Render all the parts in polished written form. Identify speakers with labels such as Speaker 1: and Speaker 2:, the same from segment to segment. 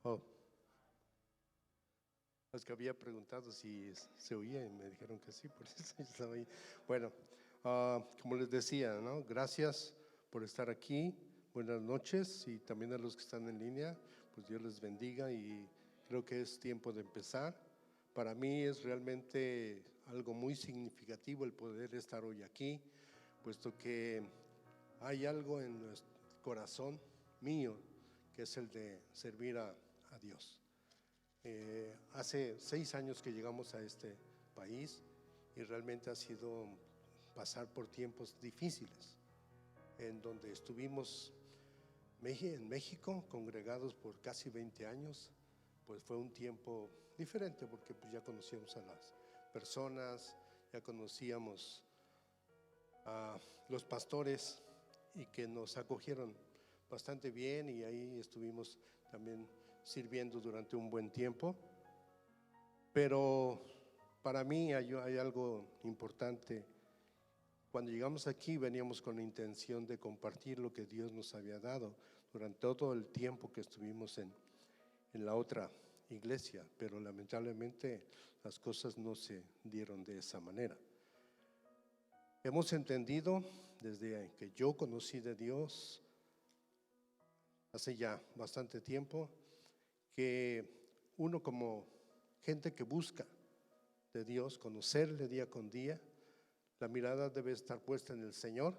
Speaker 1: Oh, es que había preguntado si se oía y me dijeron que sí, por eso yo estaba ahí. Bueno, como les decía, ¿no? Gracias por estar aquí. Buenas noches y también a los que están en línea, pues Dios les bendiga y creo que es tiempo de empezar. Para mí es realmente algo muy significativo el poder estar hoy aquí, puesto que hay algo en nuestro corazón mío que es el de servir a Dios. Hace 6 años que llegamos a este país y realmente ha sido pasar por tiempos difíciles, en donde estuvimos en México congregados por casi 20 años, pues fue un tiempo diferente porque pues ya conocíamos a las personas, ya conocíamos a los pastores y que nos acogieron bastante bien y ahí estuvimos también sirviendo durante un buen tiempo. Pero para mí hay algo importante. Cuando llegamos aquí veníamos con la intención de compartir lo que Dios nos había dado durante todo el tiempo que estuvimos en la otra iglesia, pero lamentablemente las cosas no se dieron de esa manera. Hemos entendido desde que yo conocí de Dios hace ya bastante tiempo que uno como gente que busca de Dios, conocerle día con día, la mirada debe estar puesta en el Señor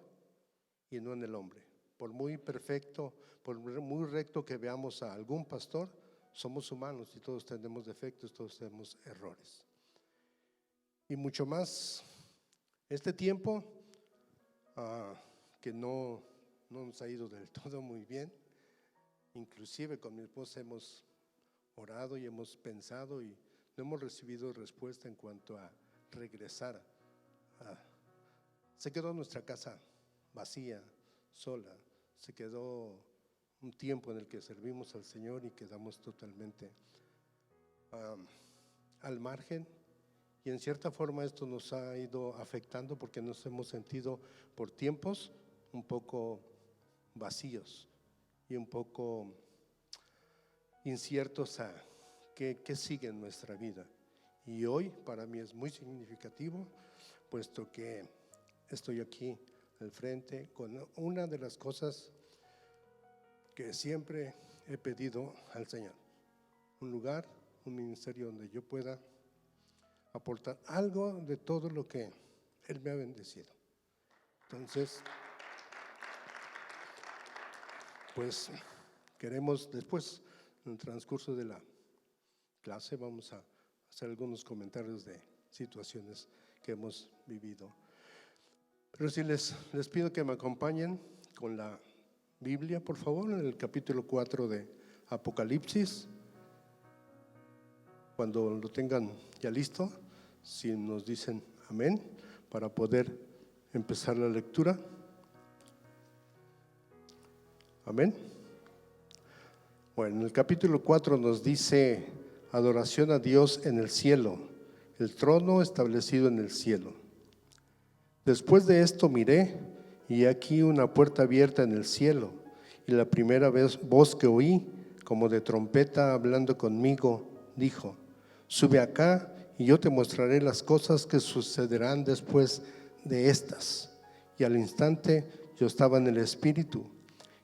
Speaker 1: y no en el hombre. Por muy perfecto, por muy recto que veamos a algún pastor, somos humanos y todos tenemos defectos, todos tenemos errores. Y mucho más, este tiempo que no nos ha ido del todo muy bien, inclusive con mi esposa hemos orado y hemos pensado y no hemos recibido respuesta en cuanto a regresar. Se quedó nuestra casa vacía, sola, se quedó un tiempo en el que servimos al Señor y quedamos totalmente al margen, y en cierta forma esto nos ha ido afectando porque nos hemos sentido por tiempos un poco vacíos y un poco inciertos a qué sigue en nuestra vida. Y hoy para mí es muy significativo, puesto que estoy aquí al frente con una de las cosas que siempre he pedido al Señor: un lugar, un ministerio donde yo pueda aportar algo de todo lo que Él me ha bendecido. Entonces, pues queremos después, en el transcurso de la clase, vamos a hacer algunos comentarios de situaciones que hemos vivido. Pero si les pido que me acompañen con la Biblia, por favor, en el capítulo 4 de Apocalipsis. Cuando lo tengan ya listo, si nos dicen amén, para poder empezar la lectura. Amén. Bueno, en el capítulo 4 nos dice: adoración a Dios en el cielo, el trono establecido en el cielo. Después de esto miré, y aquí una puerta abierta en el cielo, y la primera voz que oí, como de trompeta hablando conmigo, dijo: sube acá y yo te mostraré las cosas que sucederán después de estas. Y al instante yo estaba en el Espíritu,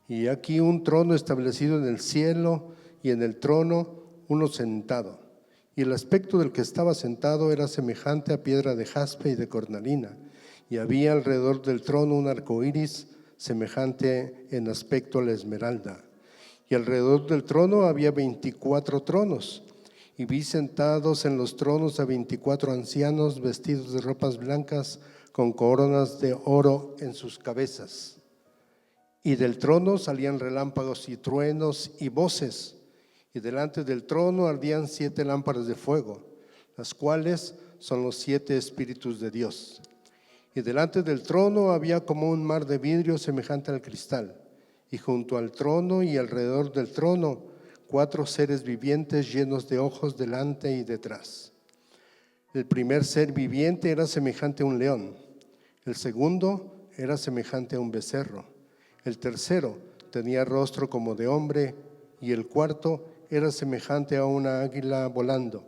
Speaker 1: y aquí un trono establecido en el cielo, y en el trono uno sentado. Y el aspecto del que estaba sentado era semejante a piedra de jaspe y de cornalina, y había alrededor del trono un arco iris semejante en aspecto a la esmeralda. Y alrededor del trono había 24 tronos, y vi sentados en los tronos a 24 ancianos vestidos de ropas blancas, con coronas de oro en sus cabezas. Y del trono salían relámpagos y truenos y voces, y delante del trono ardían 7 lámparas de fuego, las cuales son los 7 espíritus de Dios. Y delante del trono había como un mar de vidrio semejante al cristal, y junto al trono y alrededor del trono 4 seres vivientes llenos de ojos delante y detrás. El primer ser viviente era semejante a un león, el segundo era semejante a un becerro, el tercero tenía rostro como de hombre, y el cuarto era semejante a una águila volando.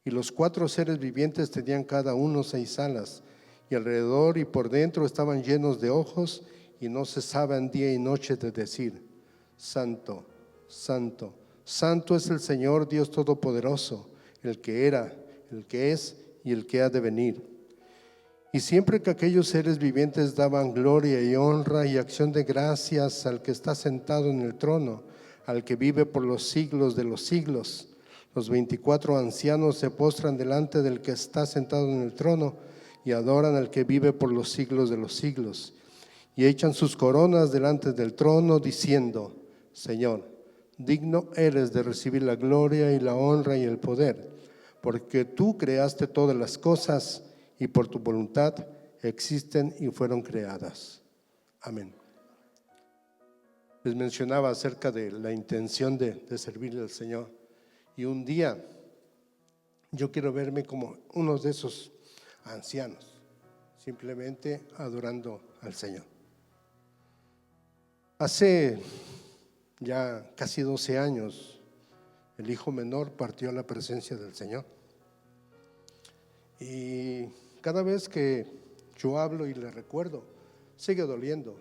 Speaker 1: Y los 4 seres vivientes tenían cada uno 6 alas, y alrededor y por dentro estaban llenos de ojos, y no cesaban día y noche de decir: Santo, Santo, Santo es el Señor Dios Todopoderoso, el que era, el que es y el que ha de venir. Y siempre que aquellos seres vivientes daban gloria y honra y acción de gracias al que está sentado en el trono, al que vive por los siglos de los siglos, los 24 ancianos se postran delante del que está sentado en el trono y adoran al que vive por los siglos de los siglos. Y echan sus coronas delante del trono diciendo: Señor, digno eres de recibir la gloria y la honra y el poder, porque tú creaste todas las cosas y por tu voluntad existen y fueron creadas. Amén. Les mencionaba acerca de la intención de servirle al Señor. Y un día yo quiero verme como uno de esos ancianos, simplemente adorando al Señor. Hace ya casi 12 años, el hijo menor partió a la presencia del Señor. Y cada vez que yo hablo y le recuerdo, sigue doliendo,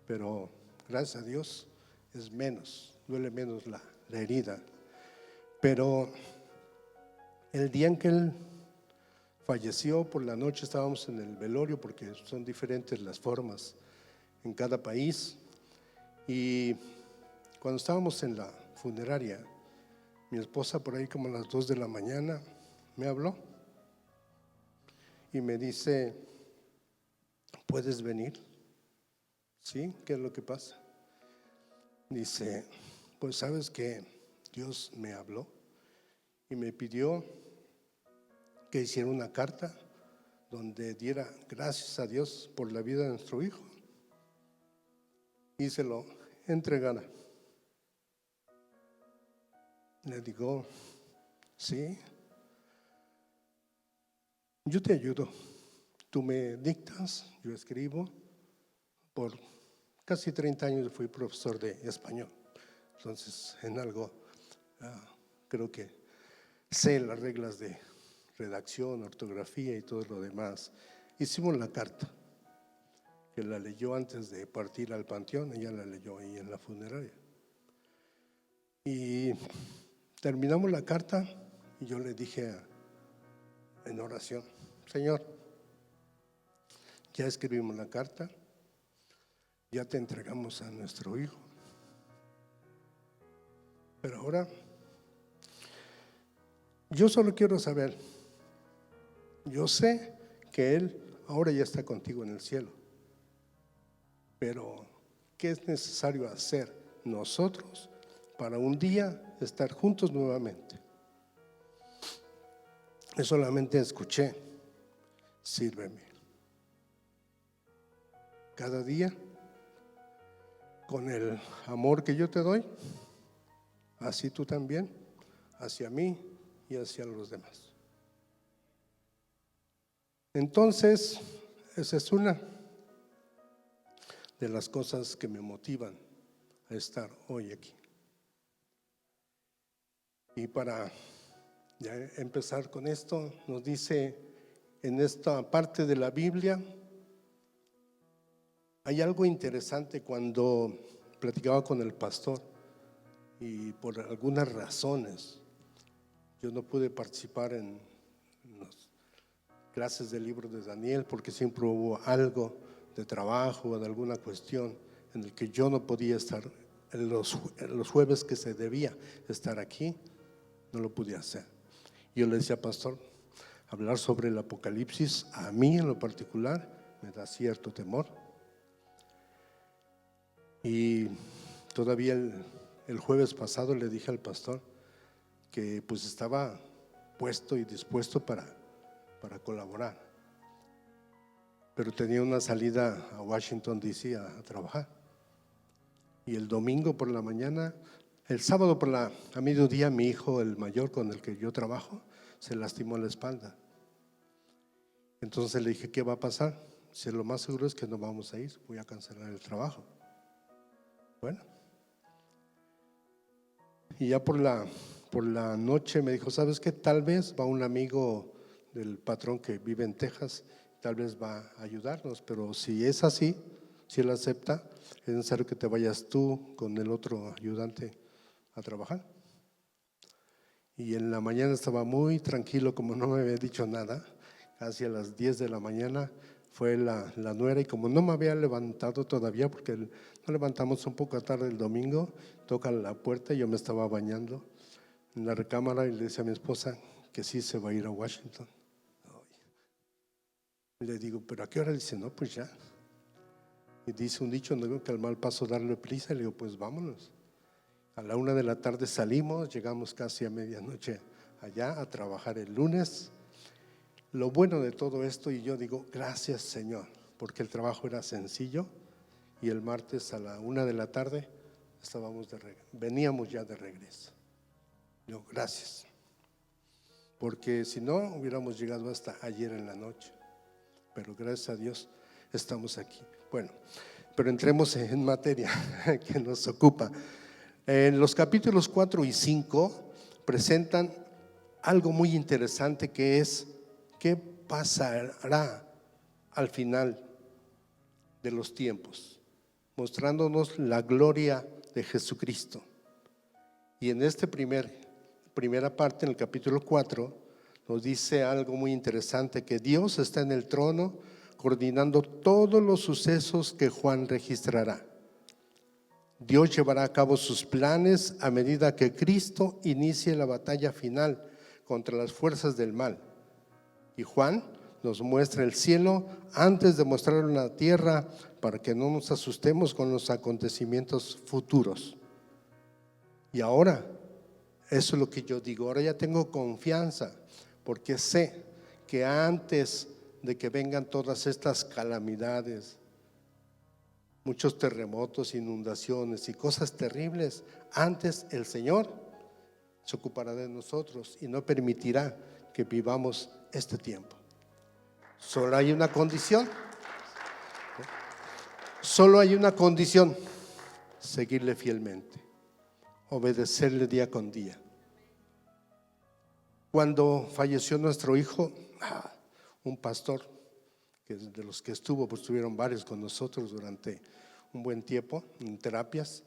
Speaker 1: pero gracias a Dios es menos, duele menos la herida. Pero el día en que él falleció, por la noche estábamos en el velorio, porque son diferentes las formas en cada país. Y cuando estábamos en la funeraria, mi esposa por ahí como a las 2 de la mañana me habló y me dice: ¿puedes venir? ¿Sí? ¿Qué es lo que pasa? Dice: pues sabes que Dios me habló y me pidió que hiciera una carta donde diera gracias a Dios por la vida de nuestro hijo y se lo entregara. Le digo: sí, yo te ayudo, tú me dictas, yo escribo. Por casi 30 años fui profesor de español, entonces en algo creo que sé las reglas de redacción, ortografía y todo lo demás. Hicimos la carta, que la leyó antes de partir al panteón, ella la leyó ahí en la funeraria. Y terminamos la carta y yo le dije en oración: Señor, ya escribimos la carta, ya te entregamos a nuestro hijo, pero ahora yo solo quiero saber, yo sé que él ahora ya está contigo en el cielo, pero ¿qué es necesario hacer nosotros para un día estar juntos nuevamente? Yo solamente escuché: sírveme cada día con el amor que yo te doy, así tú también hacia mí y hacia los demás. Entonces, esa es una de las cosas que me motivan a estar hoy aquí. Y para ya empezar con esto, nos dice en esta parte de la Biblia, hay algo interesante. Cuando platicaba con el pastor y por algunas razones yo no pude participar en las clases del libro de Daniel, porque siempre hubo algo de trabajo o de alguna cuestión en el que yo no podía estar en los jueves que se debía estar aquí, no lo pude hacer. Yo le decía: pastor, hablar sobre el Apocalipsis a mí en lo particular me da cierto temor. Y todavía el jueves pasado le dije al pastor que pues estaba puesto y dispuesto para colaborar, pero tenía una salida a Washington DC a trabajar. Y el domingo por la mañana, el sábado a mediodía, mi hijo, el mayor con el que yo trabajo, se lastimó la espalda. Entonces le dije: ¿qué va a pasar? Si lo más seguro es que no vamos a ir, voy a cancelar el trabajo. Bueno, Y ya por la noche me dijo, ¿sabes qué? Tal vez va un amigo del patrón que vive en Texas, tal vez va a ayudarnos, pero si es así, si él acepta, es necesario que te vayas tú con el otro ayudante a trabajar. Y en la mañana estaba muy tranquilo, como no me había dicho nada. Casi a las 10 de la mañana fue la nuera, y como no me había levantado todavía, porque nos levantamos un poco tarde el domingo, toca la puerta y yo me estaba bañando en la recámara y le decía a mi esposa que sí se va a ir a Washington. Y le digo, ¿pero a qué hora? Dice, no, pues ya. Y dice un dicho, no digo que al mal paso darle prisa. Y le digo, pues vámonos. A la 1 de la tarde salimos, llegamos casi a medianoche allá a trabajar el lunes. Lo bueno de todo esto, y yo digo, gracias Señor, porque el trabajo era sencillo, y el martes a la 1 de la tarde veníamos ya de regreso. Yo, gracias, porque si no hubiéramos llegado hasta ayer en la noche, pero gracias a Dios estamos aquí. Bueno, pero entremos en materia que nos ocupa. En los capítulos 4 y 5 presentan algo muy interesante, que es qué pasará al final de los tiempos, mostrándonos la gloria de Jesucristo. Y en esta primera parte, en el capítulo 4, nos dice algo muy interesante, que Dios está en el trono coordinando todos los sucesos que Juan registrará. Dios llevará a cabo sus planes a medida que Cristo inicie la batalla final contra las fuerzas del mal. Y Juan nos muestra el cielo antes de mostrar la tierra, para que no nos asustemos con los acontecimientos futuros. Y ahora, eso es lo que yo digo, ahora ya tengo confianza, porque sé que antes de que vengan todas estas calamidades, muchos terremotos, inundaciones y cosas terribles, antes el Señor se ocupará de nosotros y no permitirá que vivamos este tiempo. Solo hay una condición, seguirle fielmente, obedecerle día con día. Cuando falleció nuestro hijo, un pastor, que de los que pues estuvieron varios con nosotros durante un buen tiempo en terapias,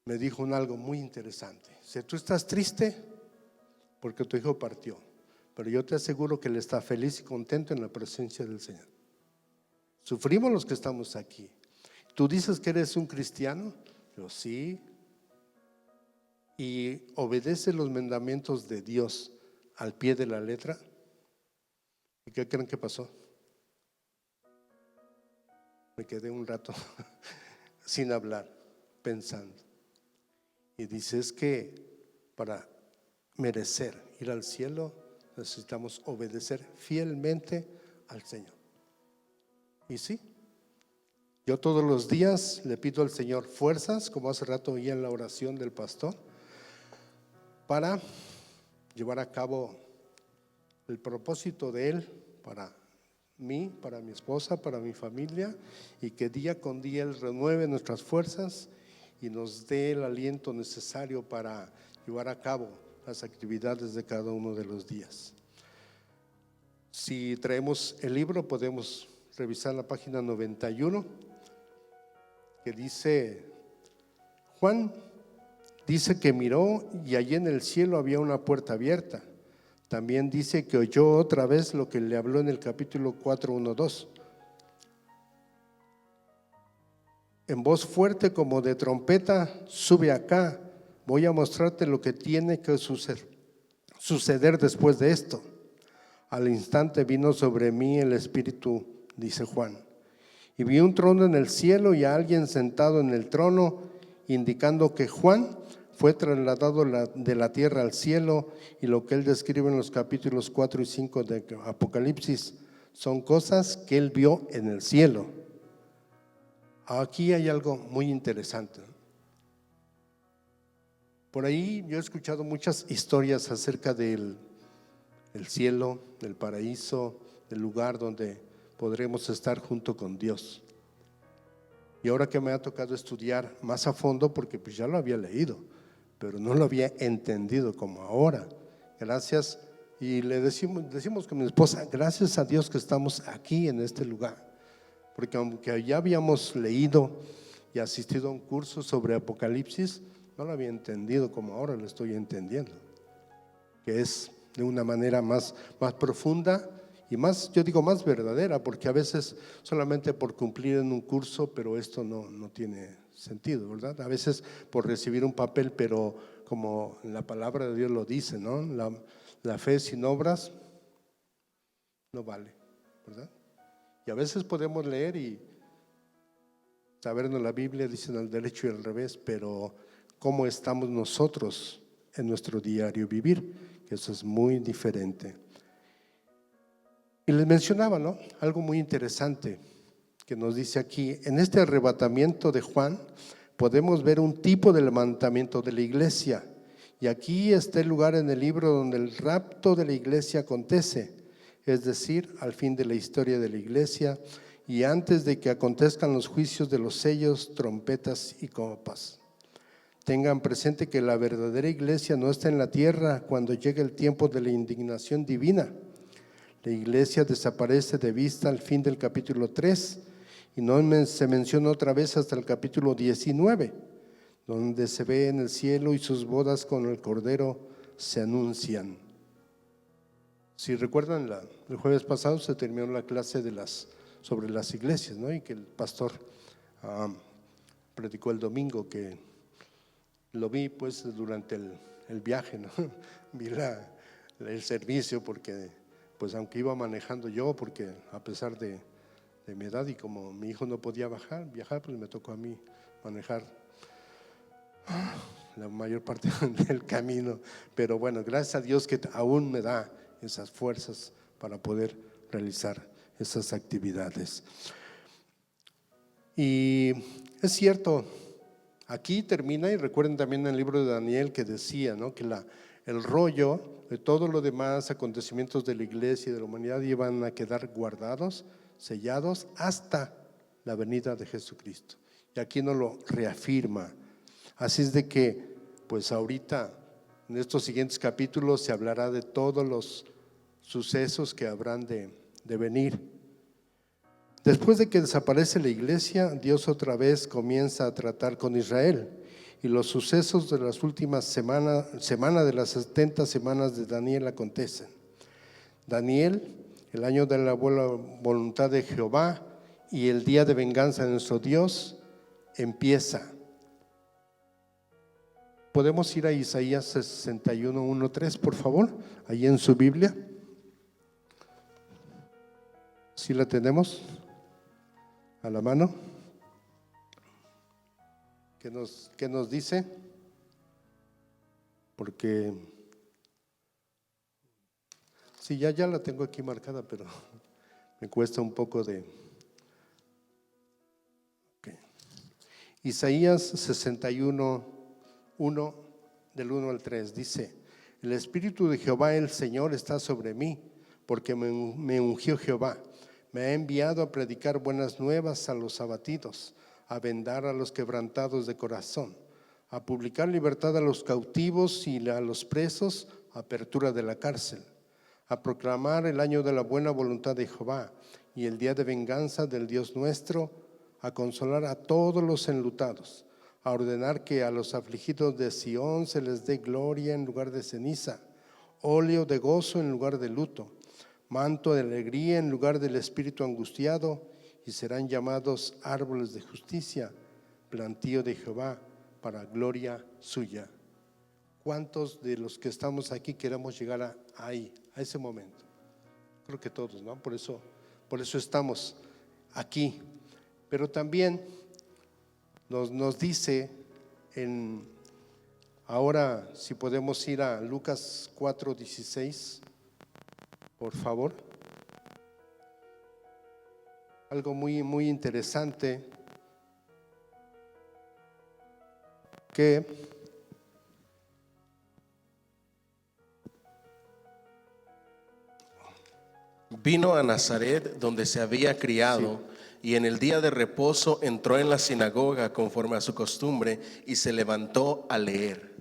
Speaker 1: me dijo algo muy interesante. Si tú estás triste porque tu hijo partió, pero yo te aseguro que él está feliz y contento en la presencia del Señor. Sufrimos los que estamos aquí. ¿Tú dices que eres un cristiano? Yo sí. ¿Y obedeces los mandamientos de Dios al pie de la letra? ¿Y qué creen que pasó? Me quedé un rato sin hablar, pensando. Y dice, es que para merecer ir al cielo necesitamos obedecer fielmente al Señor. Y sí, yo todos los días le pido al Señor fuerzas, como hace rato oí en la oración del pastor, para llevar a cabo el propósito de Él para mí, para mi esposa, para mi familia, y que día con día Él renueve nuestras fuerzas y nos dé el aliento necesario para llevar a cabo las actividades de cada uno de los días. Si traemos el libro, podemos revisar la página 91, que dice, Juan dice que miró y allí en el cielo había una puerta abierta. También dice que oyó otra vez lo que le habló en el capítulo 4, 1, 2. En voz fuerte como de trompeta, sube acá, voy a mostrarte lo que tiene que suceder después de esto. Al instante vino sobre mí el Espíritu, dice Juan, y vi un trono en el cielo y a alguien sentado en el trono, indicando que Juan fue trasladado de la tierra al cielo, y lo que él describe en los capítulos 4 y 5 de Apocalipsis son cosas que él vio en el cielo. Aquí hay algo muy interesante. Por ahí yo he escuchado muchas historias acerca del cielo, del paraíso, del lugar donde podremos estar junto con Dios. Y ahora que me ha tocado estudiar más a fondo, porque pues ya lo había leído, pero no lo había entendido como ahora. Gracias, y le decimos con mi esposa, gracias a Dios que estamos aquí en este lugar, porque aunque ya habíamos leído y asistido a un curso sobre Apocalipsis, no lo había entendido como ahora lo estoy entendiendo, que es de una manera más profunda y más, yo digo más verdadera, porque a veces solamente por cumplir en un curso, pero esto no tiene sentido, ¿verdad? A veces por recibir un papel, pero como la palabra de Dios lo dice, ¿no? La fe sin obras no vale, ¿verdad? Y a veces podemos leer y sabernos la Biblia, dicen al derecho y al revés, pero ¿cómo estamos nosotros en nuestro diario vivir? Que eso es muy diferente. Y les mencionaba, ¿no? Algo muy interesante que nos dice aquí, en este arrebatamiento de Juan podemos ver un tipo de levantamiento de la iglesia. Y aquí está el lugar en el libro donde el rapto de la iglesia acontece, es decir, al fin de la historia de la iglesia y antes de que acontezcan los juicios de los sellos, trompetas y copas. Tengan presente que la verdadera iglesia no está en la tierra cuando llegue el tiempo de la indignación divina. La iglesia desaparece de vista al fin del capítulo 3 y no se menciona otra vez hasta el capítulo 19, donde se ve en el cielo y sus bodas con el Cordero se anuncian. Si recuerdan, el jueves pasado se terminó la clase sobre las iglesias, ¿no? Y que el pastor predicó el domingo, que lo vi pues durante el viaje, ¿no? Vi el servicio porque pues aunque iba manejando yo, porque a pesar de mi edad y como mi hijo no podía viajar, pues me tocó a mí manejar la mayor parte del camino, pero bueno, gracias a Dios que aún me da esas fuerzas para poder realizar esas actividades. Y es cierto, aquí termina, y recuerden también en el libro de Daniel que decía, ¿no? Que el rollo de todo lo demás acontecimientos de la iglesia y de la humanidad iban a quedar guardados, sellados hasta la venida de Jesucristo. Y aquí nos lo reafirma. Así es de que, pues ahorita, en estos siguientes capítulos se hablará de todos los sucesos que habrán de venir. Después de que desaparece la iglesia, Dios otra vez comienza a tratar con Israel. Y los sucesos de las últimas semana de las 70 semanas de Daniel acontecen. Daniel, el año de la buena voluntad de Jehová y el día de venganza de nuestro Dios empieza. ¿Podemos ir a Isaías 61, 1, 3, por favor? Ahí en su Biblia. ¿Sí la tenemos a la mano? ¿Qué nos dice? Porque sí, ya la tengo aquí marcada, pero me cuesta un poco de… Okay. Isaías 61, 1, del 1 al 3, dice: el Espíritu de Jehová el Señor está sobre mí, porque me ungió Jehová. Me ha enviado a predicar buenas nuevas a los abatidos, a vendar a los quebrantados de corazón, a publicar libertad a los cautivos y a los presos, apertura de la cárcel, a proclamar el año de la buena voluntad de Jehová y el día de venganza del Dios nuestro, a consolar a todos los enlutados, a ordenar que a los afligidos de Sión se les dé gloria en lugar de ceniza, óleo de gozo en lugar de luto, manto de alegría en lugar del espíritu angustiado, y serán llamados árboles de justicia, plantío de Jehová para gloria suya. ¿Cuántos de los que estamos aquí queremos llegar a ese momento? Creo que todos, ¿no? Por eso estamos aquí. Pero también nos dice ahora, si podemos ir a Lucas 4:16, por favor. Algo muy, muy interesante que
Speaker 2: vino a Nazaret, donde se había criado, Y en el día de reposo entró en la sinagoga conforme a su costumbre y se levantó a leer.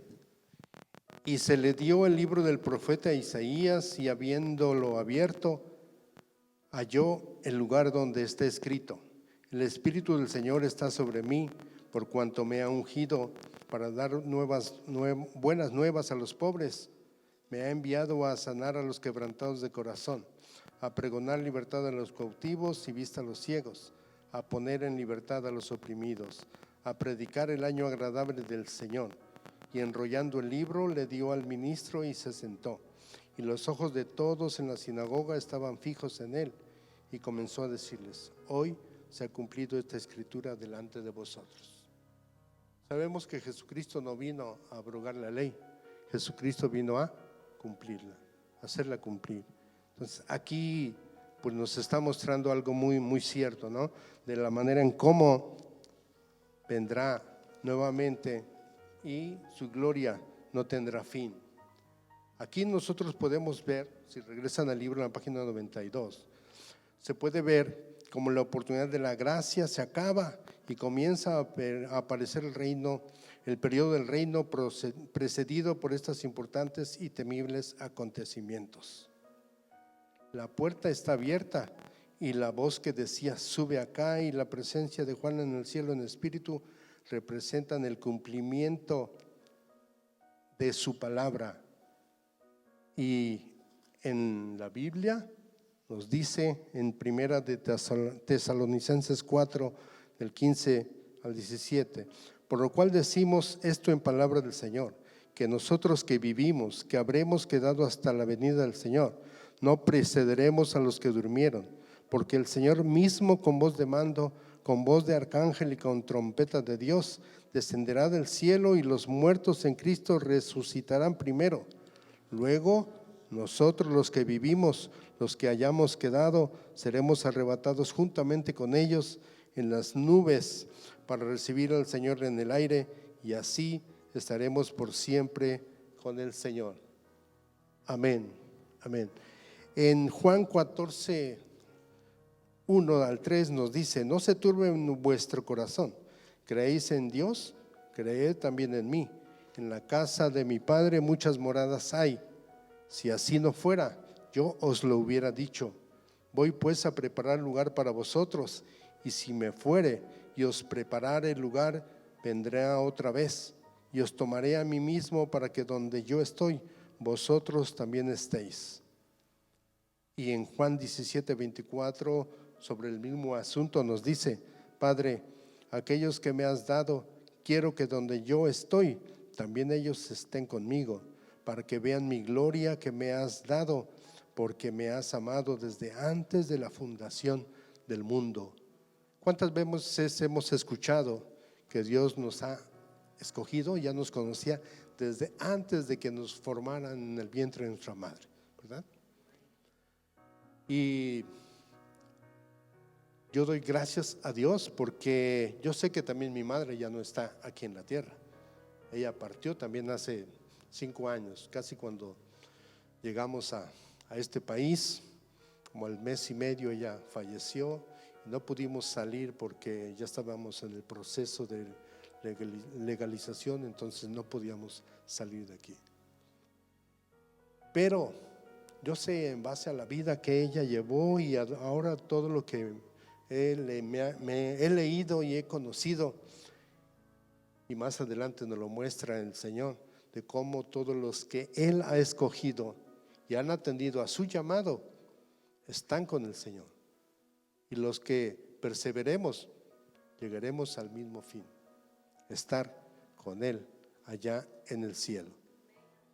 Speaker 1: Y se le dio el libro del profeta Isaías, y habiéndolo abierto, halló el lugar donde está escrito: el Espíritu del Señor está sobre mí, por cuanto me ha ungido para dar buenas nuevas a los pobres. Me ha enviado a sanar a los quebrantados de corazón, a pregonar libertad a los cautivos y vista a los ciegos, a poner en libertad a los oprimidos, a predicar el año agradable del Señor. Y enrollando el libro le dio al ministro y se sentó. Y los ojos de todos en la sinagoga estaban fijos en él. Y comenzó a decirles: hoy se ha cumplido esta escritura delante de vosotros. Sabemos que Jesucristo no vino a abrogar la ley. Jesucristo vino a cumplirla, a hacerla cumplir. Entonces aquí pues nos está mostrando algo muy, muy cierto, ¿no? De la manera en cómo vendrá nuevamente y su gloria no tendrá fin. Aquí nosotros podemos ver, si regresan al libro en la página 92, se puede ver como la oportunidad de la gracia se acaba y comienza a aparecer el reino, el periodo del reino precedido por estos importantes y temibles acontecimientos. La puerta está abierta y la voz que decía: sube acá, y la presencia de Juan en el cielo en espíritu representan el cumplimiento de su palabra. Y en la Biblia nos dice en Primera de Tesalonicenses 4, del 15 al 17: por lo cual decimos esto en palabra del Señor, que nosotros que vivimos, que habremos quedado hasta la venida del Señor, no precederemos a los que durmieron, porque el Señor mismo, con voz de mando, con voz de arcángel y con trompeta de Dios, descenderá del cielo, y los muertos en Cristo resucitarán primero. Luego nosotros, los que vivimos, los que hayamos quedado, seremos arrebatados juntamente con ellos en las nubes para recibir al Señor en el aire, y así estaremos por siempre con el Señor. Amén, amén. En Juan 14, 1 al 3 nos dice: no se turbe en vuestro corazón, creéis en Dios, creed también en mí. En la casa de mi Padre muchas moradas hay. Si así no fuera, yo os lo hubiera dicho. Voy pues a preparar lugar para vosotros, y si me fuere y os preparare el lugar, vendré otra vez y os tomaré a mí mismo, para que donde yo estoy, vosotros también estéis. Y en Juan 17, 24, sobre el mismo asunto nos dice: Padre, aquellos que me has dado, quiero que donde yo estoy, también ellos estén conmigo, para que vean mi gloria que me has dado, porque me has amado desde antes de la fundación del mundo. ¿Cuántas veces hemos escuchado que Dios nos ha escogido, ya nos conocía desde antes de que nos formaran en el vientre de nuestra madre, ¿verdad? Y yo doy gracias a Dios, porque yo sé que también mi madre ya no está aquí en la tierra. Ella partió también hace 5 años, casi cuando llegamos a este país. Como al mes y medio ella falleció, y no pudimos salir porque ya estábamos en el proceso de legalización, entonces no podíamos salir de aquí. Pero yo sé, en base a la vida que ella llevó y ahora todo lo que he leído y he conocido, y más adelante nos lo muestra el Señor, de cómo todos los que Él ha escogido y han atendido a su llamado están con el Señor, y los que perseveremos llegaremos al mismo fin: estar con Él allá en el cielo,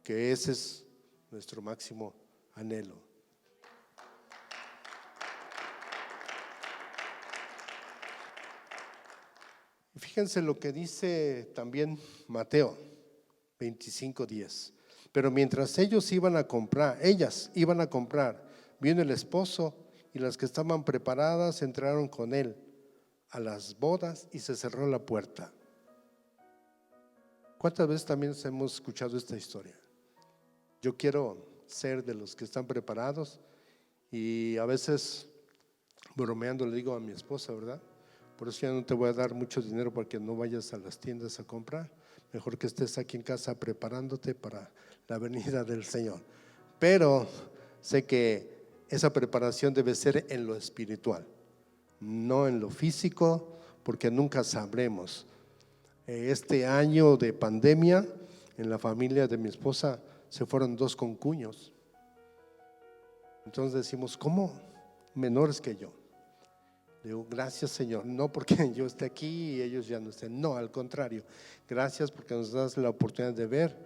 Speaker 1: que ese es nuestro máximo anhelo. Fíjense lo que dice también Mateo 25:10. Pero mientras ellas iban a comprar, vino el esposo, y las que estaban preparadas entraron con él a las bodas, y se cerró la puerta. ¿Cuántas veces también hemos escuchado esta historia? Yo quiero ser de los que están preparados, y a veces bromeando le digo a mi esposa, ¿verdad? Por eso ya no te voy a dar mucho dinero para que no vayas a las tiendas a comprar. Mejor que estés aquí en casa preparándote para la venida del Señor. Pero sé que esa preparación debe ser en lo espiritual, no en lo físico, porque nunca sabremos. Este año de pandemia, en la familia de mi esposa se fueron 2 concuños. Entonces decimos, ¿cómo? Menores que yo. Le digo, gracias Señor, no porque yo esté aquí y ellos ya no estén, no, al contrario, gracias porque nos das la oportunidad de ver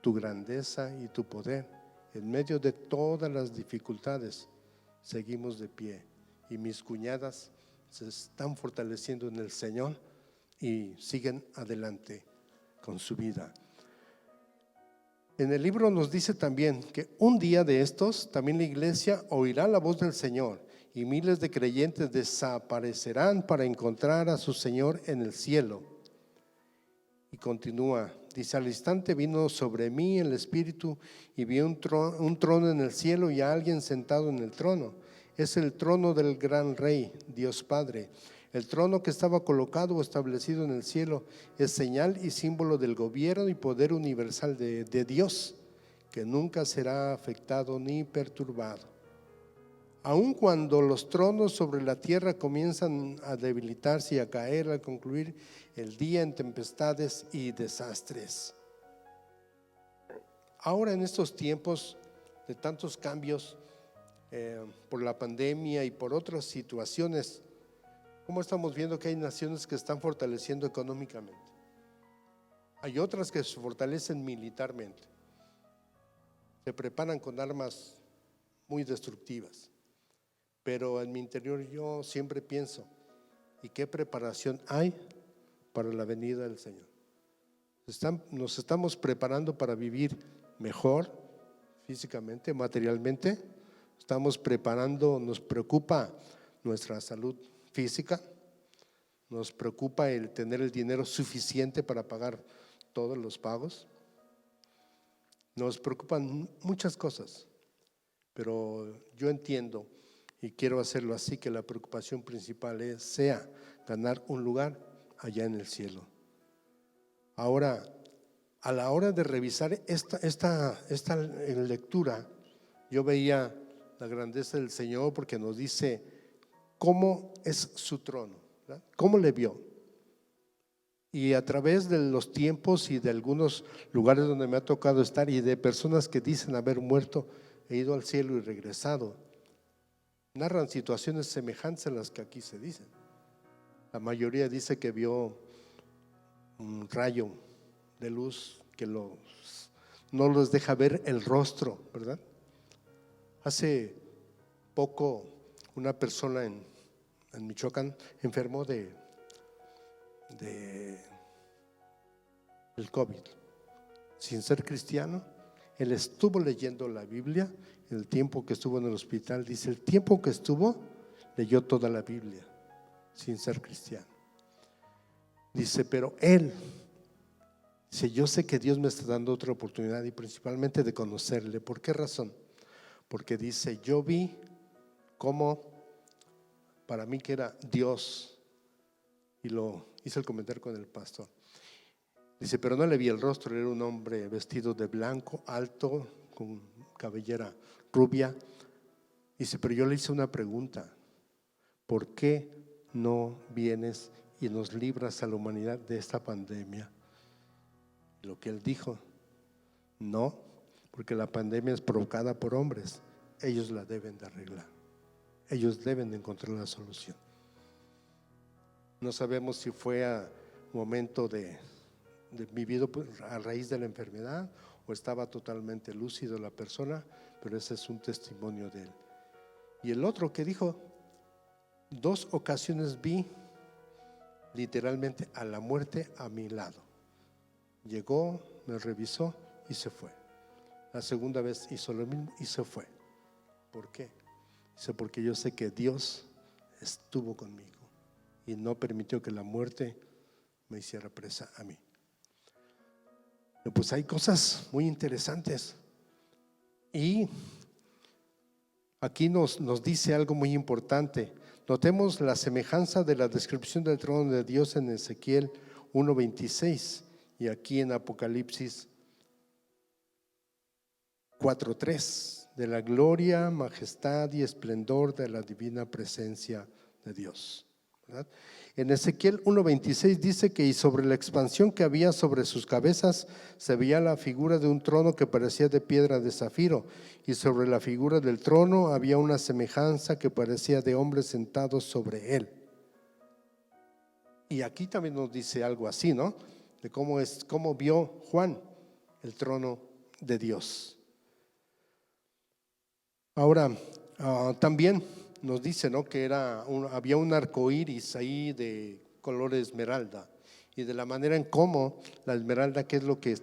Speaker 1: tu grandeza y tu poder. En medio de todas las dificultades, seguimos de pie y mis cuñadas se están fortaleciendo en el Señor y siguen adelante con su vida. En el libro nos dice también que un día de estos también la iglesia oirá la voz del Señor y miles de creyentes desaparecerán para encontrar a su Señor en el cielo. Y continúa, dice, al instante vino sobre mí el Espíritu y vi un trono en el cielo y a alguien sentado en el trono. Es el trono del gran Rey, Dios Padre. El trono que estaba colocado o establecido en el cielo es señal y símbolo del gobierno y poder universal de Dios, que nunca será afectado ni perturbado. Aun cuando los tronos sobre la tierra comienzan a debilitarse y a caer al concluir el día en tempestades y desastres. Ahora en estos tiempos de tantos cambios por la pandemia y por otras situaciones, ¿cómo estamos viendo que hay naciones que están fortaleciendo económicamente? Hay otras que se fortalecen militarmente, se preparan con armas muy destructivas. Pero en mi interior yo siempre pienso, ¿y qué preparación hay para la venida del Señor? Nos estamos preparando para vivir mejor físicamente, materialmente. Estamos preparando, nos preocupa nuestra salud física, nos preocupa el tener el dinero suficiente para pagar todos los pagos. Nos preocupan muchas cosas, pero yo entiendo y quiero hacerlo así, que la preocupación principal sea ganar un lugar allá en el cielo. Ahora, a la hora de revisar esta lectura, yo veía la grandeza del Señor porque nos dice cómo es su trono, ¿verdad? Cómo le vio. Y a través de los tiempos y de algunos lugares donde me ha tocado estar y de personas que dicen haber muerto, he ido al cielo y regresado, narran situaciones semejantes a las que aquí se dicen. La mayoría dice que vio un rayo de luz que no los deja ver el rostro, ¿verdad? Hace poco una persona en Michoacán enfermó de el COVID. Sin ser cristiano, él estuvo leyendo la Biblia. El tiempo que estuvo en el hospital, dice, el tiempo que estuvo, leyó toda la Biblia, sin ser cristiano. Dice, pero él, dice, yo sé que Dios me está dando otra oportunidad y principalmente de conocerle. ¿Por qué razón? Porque dice, yo vi cómo para mí que era Dios, y lo hice el comentario con el pastor. Dice, pero no le vi el rostro, era un hombre vestido de blanco, alto, con cabellera rubia. Dice, pero yo le hice una pregunta: ¿por qué no vienes y nos libras a la humanidad de esta pandemia? Lo que él dijo, no, porque la pandemia es provocada por hombres, ellos la deben de arreglar, ellos deben de encontrar la solución. No sabemos si fue a momento de vivido a raíz de la enfermedad o estaba totalmente lúcido la persona, pero ese es un testimonio de él. Y el otro que dijo, 2 ocasiones vi literalmente a la muerte a mi lado. Llegó, me revisó y se fue. La segunda vez hizo lo mismo y se fue. ¿Por qué? Dice, porque yo sé que Dios estuvo conmigo y no permitió que la muerte me hiciera presa a mí. Pues hay cosas muy interesantes y aquí nos dice algo muy importante. Notemos la semejanza de la descripción del trono de Dios en Ezequiel 1:26 y aquí en Apocalipsis 4:3, de la gloria, majestad y esplendor de la divina presencia de Dios, ¿verdad? En Ezequiel 1:26 dice que y sobre la expansión que había sobre sus cabezas se veía la figura de un trono que parecía de piedra de zafiro, y sobre la figura del trono había una semejanza que parecía de hombres sentados sobre él. Y aquí también nos dice algo así, ¿no? De cómo vio Juan el trono de Dios. Ahora, también nos dice, ¿no?, que había un arco iris ahí de color esmeralda, y de la manera en cómo la esmeralda, qué es lo que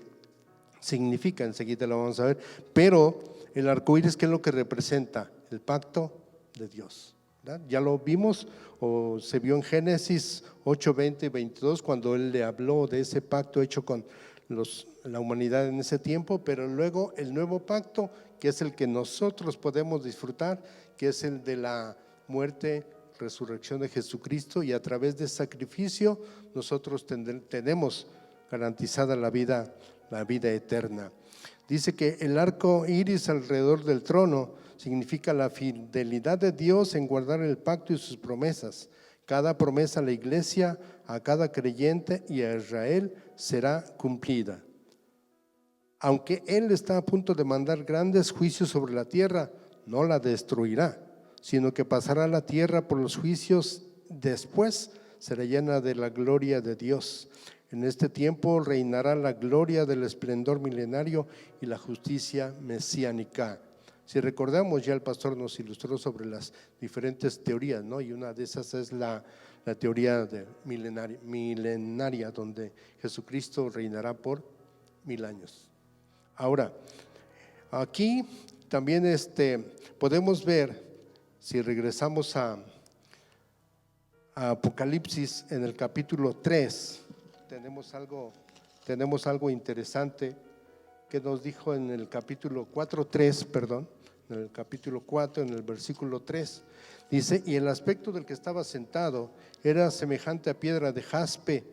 Speaker 1: significa, enseguida lo vamos a ver, pero el arco iris, ¿qué es lo que representa? El pacto de Dios, ¿verdad? Ya lo vimos o se vio en Génesis 8:20 y 22 cuando él le habló de ese pacto hecho con la humanidad en ese tiempo, pero luego el nuevo pacto, que es el que nosotros podemos disfrutar, que es el de la muerte, resurrección de Jesucristo, y a través de sacrificio nosotros tenemos garantizada la vida eterna. Dice que el arco iris alrededor del trono significa la fidelidad de Dios en guardar el pacto y sus promesas. Cada promesa a la iglesia, a cada creyente y a Israel será cumplida. Aunque Él está a punto de mandar grandes juicios sobre la tierra, no la destruirá, sino que pasará la tierra por los juicios, después será llena de la gloria de Dios. En este tiempo reinará la gloria del esplendor milenario y la justicia mesiánica. Si recordamos, ya el pastor nos ilustró sobre las diferentes teorías, ¿no? Y una de esas es la teoría milenaria, donde Jesucristo reinará por 1000 años. Ahora, aquí también podemos ver, si regresamos a Apocalipsis en el capítulo 3, tenemos algo interesante que nos dijo en el capítulo 4:3, en el capítulo 4, en el versículo 3, dice: y el aspecto del que estaba sentado era semejante a piedra de jaspe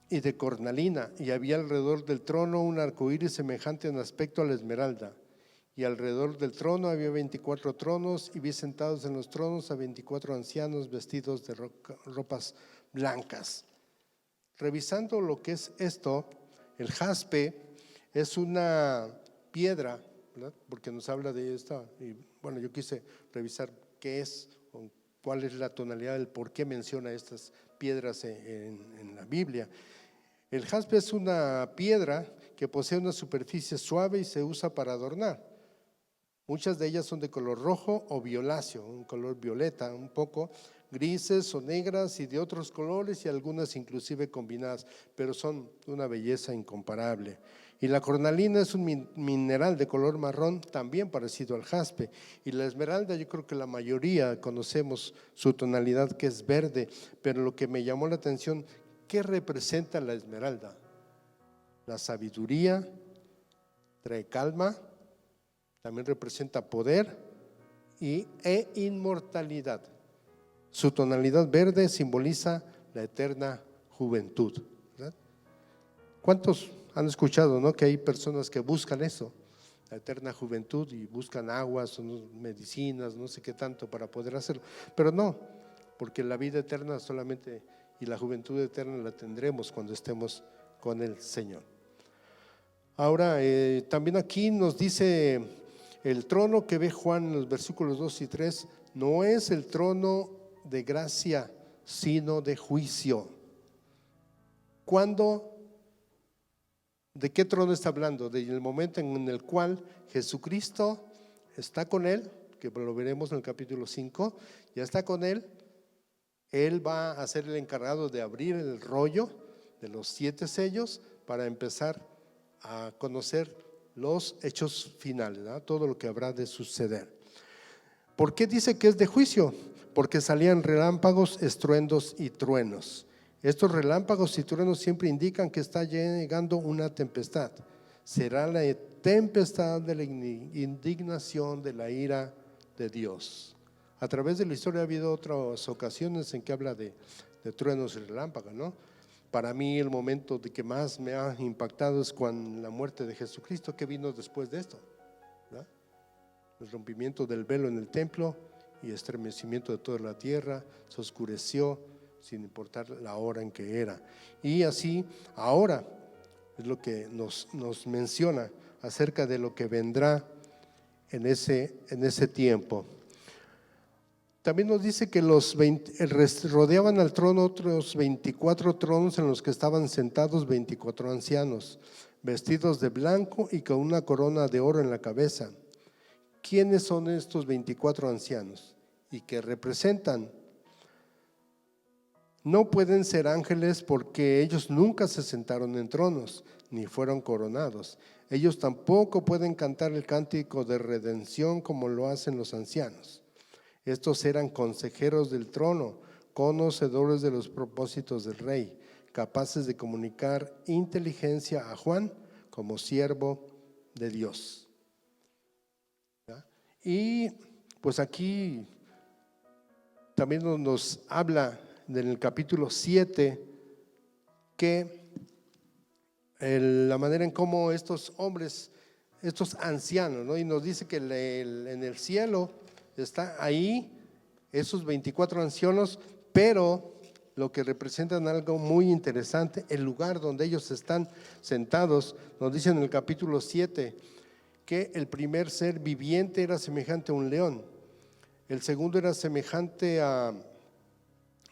Speaker 1: y de cornalina, y había alrededor del trono un arcoíris semejante en aspecto a la esmeralda, y alrededor del trono había 24 tronos, y vi sentados en los tronos a 24 ancianos vestidos de ropas blancas. Revisando lo que es esto, el jaspe es una piedra, ¿verdad?, porque nos habla de esta, y bueno, yo quise revisar qué es, o cuál es la tonalidad, el por qué menciona estas piedras en la Biblia. El jaspe es una piedra que posee una superficie suave y se usa para adornar. Muchas de ellas son de color rojo o violáceo, un color violeta, un poco grises o negras y de otros colores, y algunas inclusive combinadas, pero son de una belleza incomparable. Y la cornalina es un mineral de color marrón, también parecido al jaspe. Y la esmeralda, yo creo que la mayoría conocemos su tonalidad, que es verde, pero lo que me llamó la atención, ¿qué representa la esmeralda? La sabiduría, trae calma, también representa poder e inmortalidad. Su tonalidad verde simboliza la eterna juventud, ¿verdad? ¿Cuántos han escuchado, no, que hay personas que buscan eso, la eterna juventud, y buscan aguas, medicinas, no sé qué tanto para poder hacerlo? Pero no, porque la vida eterna solamente, y la juventud eterna la tendremos cuando estemos con el Señor. Ahora, también aquí nos dice: el trono que ve Juan en los versículos 2 y 3 no es el trono de gracia, sino de juicio. ¿Cuándo? ¿De qué trono está hablando? Del momento en el cual Jesucristo está con él, que lo veremos en el capítulo 5, ya está con él. Él va a ser el encargado de abrir el rollo de los 7 sellos para empezar a conocer los hechos finales, ¿no?, todo lo que habrá de suceder. ¿Por qué dice que es de juicio? Porque salían relámpagos, estruendos y truenos. Estos relámpagos y truenos siempre indican que está llegando una tempestad. será la tempestad de la indignación de la ira de Dios. A través de la historia ha habido otras ocasiones en que habla de truenos y relámpagos, ¿no? Para mí el momento de que más me ha impactado es cuando la muerte de Jesucristo, que vino después de esto, ¿verdad? El rompimiento del velo en el templo y estremecimiento de toda la tierra, se oscureció sin importar la hora en que era. Y así ahora es lo que nos menciona acerca de lo que vendrá en ese tiempo. También nos dice que rodeaban al trono otros 24 tronos en los que estaban sentados 24 ancianos, vestidos de blanco y con una corona de oro en la cabeza. ¿Quiénes son estos 24 ancianos y qué representan? No pueden ser ángeles porque ellos nunca se sentaron en tronos ni fueron coronados. Ellos tampoco pueden cantar el cántico de redención como lo hacen los ancianos. Estos eran consejeros del trono, conocedores de los propósitos del rey, capaces de comunicar inteligencia a Juan como siervo de Dios. ¿Ya? Y pues aquí también nos habla en el capítulo 7 que la manera en cómo estos hombres, estos ancianos, ¿no? Y nos dice que en el cielo está ahí esos 24 ancianos, pero lo que representan algo muy interesante, el lugar donde ellos están sentados, nos dice en el capítulo 7 que el primer ser viviente era semejante a un león, el segundo era semejante a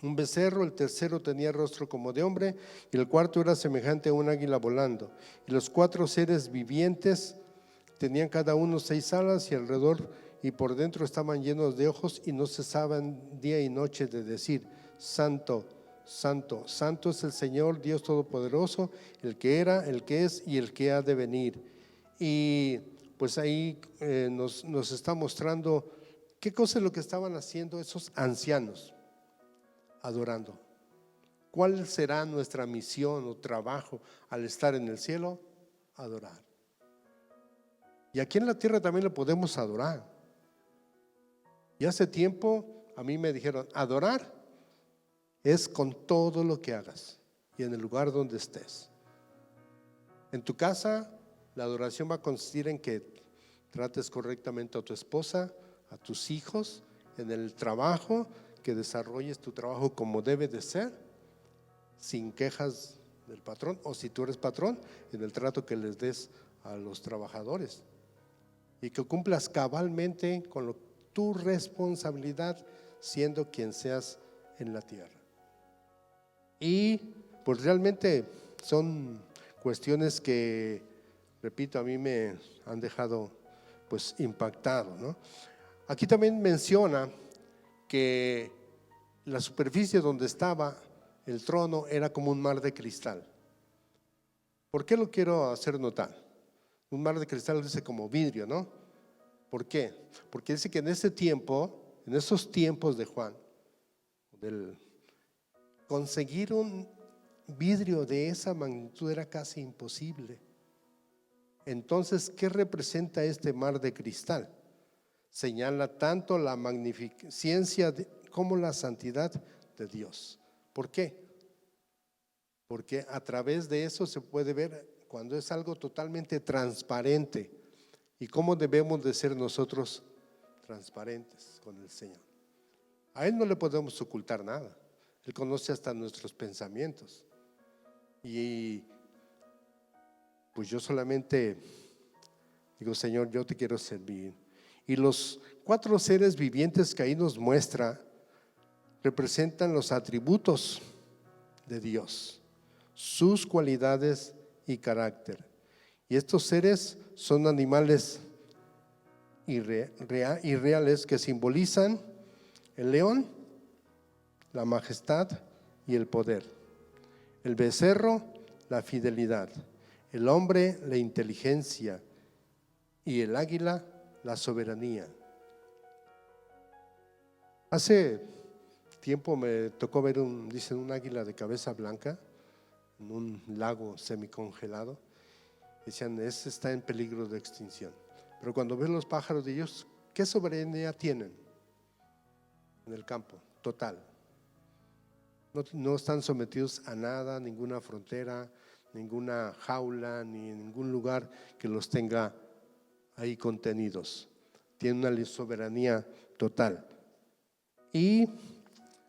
Speaker 1: un becerro, el tercero tenía rostro como de hombre y el cuarto era semejante a un águila volando. Y los 4 seres vivientes tenían cada uno 6 alas y alrededor y por dentro estaban llenos de ojos y no cesaban día y noche de decir: Santo, Santo, Santo es el Señor Dios Todopoderoso, el que era, el que es y el que ha de venir. Y pues ahí nos está mostrando qué cosa es lo que estaban haciendo esos ancianos, adorando. ¿Cuál será nuestra misión o trabajo al estar en el cielo? Adorar. Y aquí en la tierra también lo podemos adorar. Y hace tiempo a mí me dijeron: adorar es con todo lo que hagas y en el lugar donde estés. En tu casa, la adoración va a consistir en que trates correctamente a tu esposa, a tus hijos, en el trabajo, que desarrolles tu trabajo como debe de ser, sin quejas del patrón, o si tú eres patrón, en el trato que les des a los trabajadores, y que cumplas cabalmente con tu responsabilidad, siendo quien seas en la tierra. Y pues realmente son cuestiones que, repito, a mí me han dejado pues impactado, ¿no? Aquí también menciona que la superficie donde estaba el trono era como un mar de cristal. ¿Por qué lo quiero hacer notar? Un mar de cristal dice como vidrio, ¿no? ¿Por qué? Porque dice que en ese tiempo, en esos tiempos de Juan, conseguir un vidrio de esa magnitud era casi imposible. Entonces, ¿qué representa este mar de cristal? Señala tanto la magnificencia como la santidad de Dios. ¿Por qué? Porque a través de eso se puede ver cuando es algo totalmente transparente. ¿Y cómo debemos de ser nosotros transparentes con el Señor? A Él no le podemos ocultar nada. Él conoce hasta nuestros pensamientos. Y pues yo solamente digo: Señor, yo te quiero servir. Y los 4 seres vivientes que ahí nos muestra representan los atributos de Dios, sus cualidades y carácter. Y estos seres son animales irreales que simbolizan el león, la majestad y el poder; el becerro, la fidelidad; el hombre, la inteligencia; y el águila, la soberanía. Hace tiempo me tocó ver un águila de cabeza blanca en un lago semicongelado, Decían, este está en peligro de extinción. Pero cuando ves los pájaros de ellos, ¿qué soberanía tienen en el campo? Total. No están sometidos a nada, ninguna frontera, ninguna jaula, ni ningún lugar que los tenga ahí contenidos. Tienen una soberanía total. Y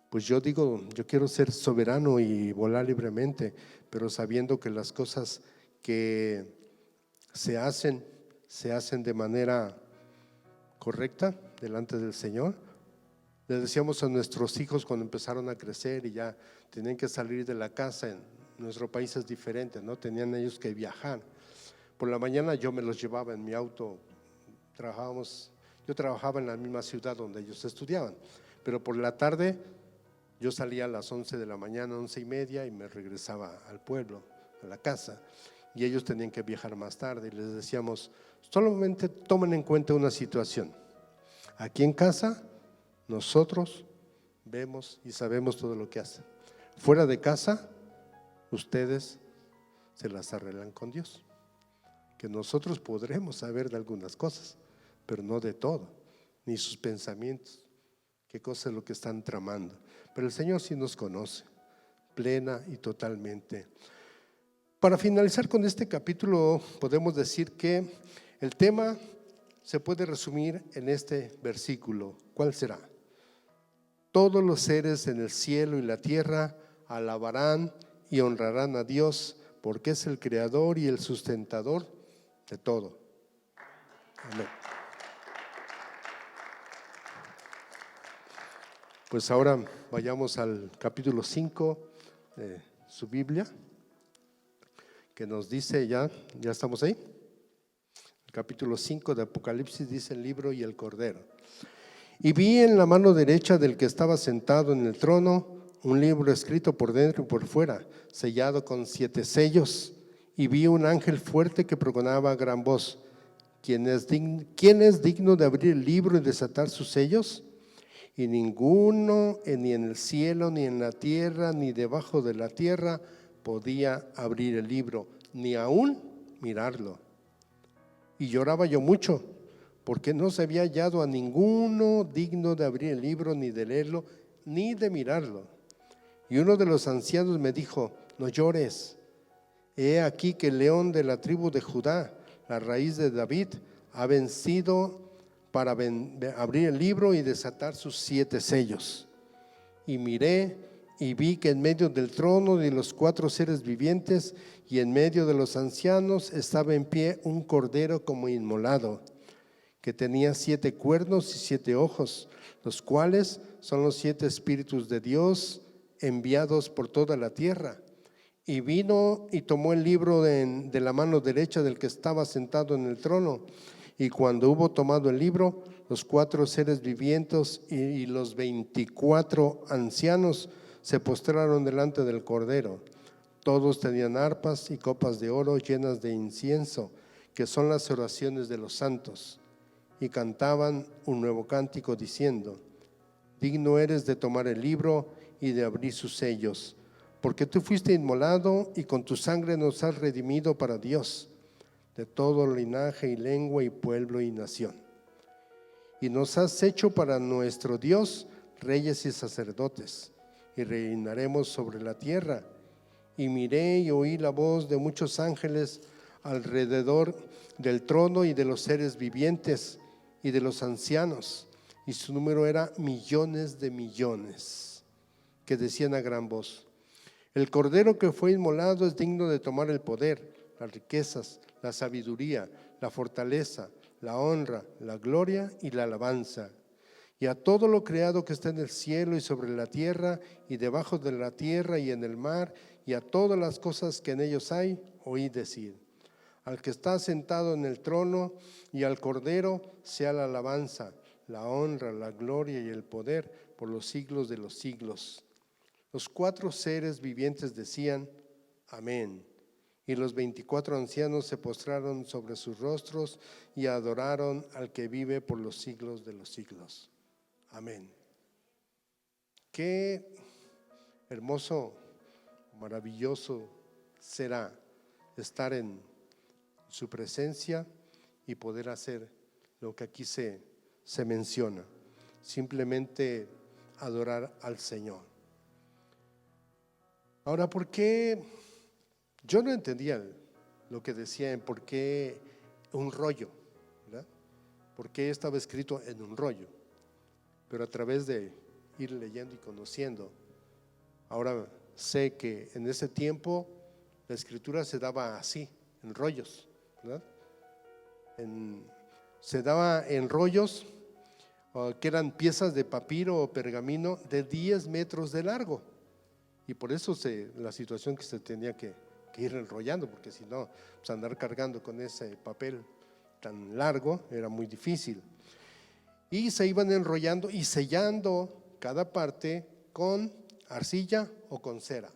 Speaker 1: pues yo digo, yo quiero ser soberano y volar libremente, pero sabiendo que las cosas que se hacen de manera correcta delante del Señor. Le decíamos a nuestros hijos cuando empezaron a crecer y ya tenían que salir de la casa, en nuestro país es diferente, ¿no? Tenían ellos que viajar. Por la mañana yo me los llevaba en mi auto, yo trabajaba en la misma ciudad donde ellos estudiaban, pero por la tarde yo salía a las 11 de la mañana, 11:30, y me regresaba al pueblo, a la casa, y ellos tenían que viajar más tarde. Y les decíamos, solamente tomen en cuenta una situación: aquí en casa nosotros vemos y sabemos todo lo que hacen. Fuera de casa, ustedes se las arreglan con Dios. Que nosotros podremos saber de algunas cosas, pero no de todo, ni sus pensamientos, qué cosa es lo que están tramando. Pero el Señor sí nos conoce, plena y totalmente. Para finalizar con este capítulo, podemos decir que el tema se puede resumir en este versículo. ¿Cuál será? Todos los seres en el cielo y la tierra alabarán y honrarán a Dios, porque es el creador y el sustentador de todo. Amén. Pues ahora vayamos al capítulo 5 de su Biblia, que nos dice, ya estamos ahí. El capítulo 5 de Apocalipsis dice: el libro y el cordero. Y vi en la mano derecha del que estaba sentado en el trono un libro escrito por dentro y por fuera, sellado con 7 sellos. Y vi un ángel fuerte que pregonaba a gran voz: ¿Quién es digno de abrir el libro y desatar sus sellos? Y ninguno, ni en el cielo, ni en la tierra, ni debajo de la tierra, podía abrir el libro, ni aún mirarlo. Y lloraba yo mucho, porque no se había hallado a ninguno digno de abrir el libro, ni de leerlo, ni de mirarlo. Y uno de los ancianos me dijo: no llores, he aquí que el león de la tribu de Judá, la raíz de David, ha vencido para abrir el libro y desatar sus 7 sellos. Y miré y vi que en medio del trono de los 4 seres vivientes y en medio de los ancianos estaba en pie un cordero como inmolado, que tenía 7 cuernos y 7 ojos, los cuales son los 7 espíritus de Dios enviados por toda la tierra. Y vino y tomó el libro de la mano derecha del que estaba sentado en el trono. Y cuando hubo tomado el libro, los 4 seres vivientes y los 24 ancianos se postraron delante del cordero. Todos tenían arpas y copas de oro llenas de incienso, que son las oraciones de los santos, y cantaban un nuevo cántico diciendo: digno eres de tomar el libro y de abrir sus sellos, porque tú fuiste inmolado y con tu sangre nos has redimido para Dios, de todo linaje y lengua y pueblo y nación. Y nos has hecho para nuestro Dios reyes y sacerdotes, y reinaremos sobre la tierra. Y miré y oí la voz de muchos ángeles alrededor del trono y de los seres vivientes y de los ancianos, y su número era millones de millones, que decían a gran voz: el cordero que fue inmolado es digno de tomar el poder, las riquezas, la sabiduría, la fortaleza, la honra, la gloria y la alabanza. Y a todo lo creado que está en el cielo y sobre la tierra y debajo de la tierra y en el mar, y a todas las cosas que en ellos hay, oí decir: al que está sentado en el trono y al cordero sea la alabanza, la honra, la gloria y el poder por los siglos de los siglos. Los 4 seres vivientes decían: amén. Y los 24 ancianos se postraron sobre sus rostros y adoraron al que vive por los siglos de los siglos. Amén. Qué hermoso, maravilloso será estar en su presencia y poder hacer lo que aquí se menciona, simplemente adorar al Señor. Ahora, ¿por qué? Yo no entendía lo que decían, ¿por qué un rollo? ¿Verdad? ¿Por qué estaba escrito en un rollo? Pero a través de ir leyendo y conociendo, ahora sé que en ese tiempo la escritura se daba así, en rollos, ¿verdad? Se daba en rollos que eran piezas de papiro o pergamino de 10 metros de largo. Y por eso la situación que se tenía que ir enrollando, porque si no, pues andar cargando con ese papel tan largo era muy difícil. Y se iban enrollando y sellando cada parte con arcilla o con cera.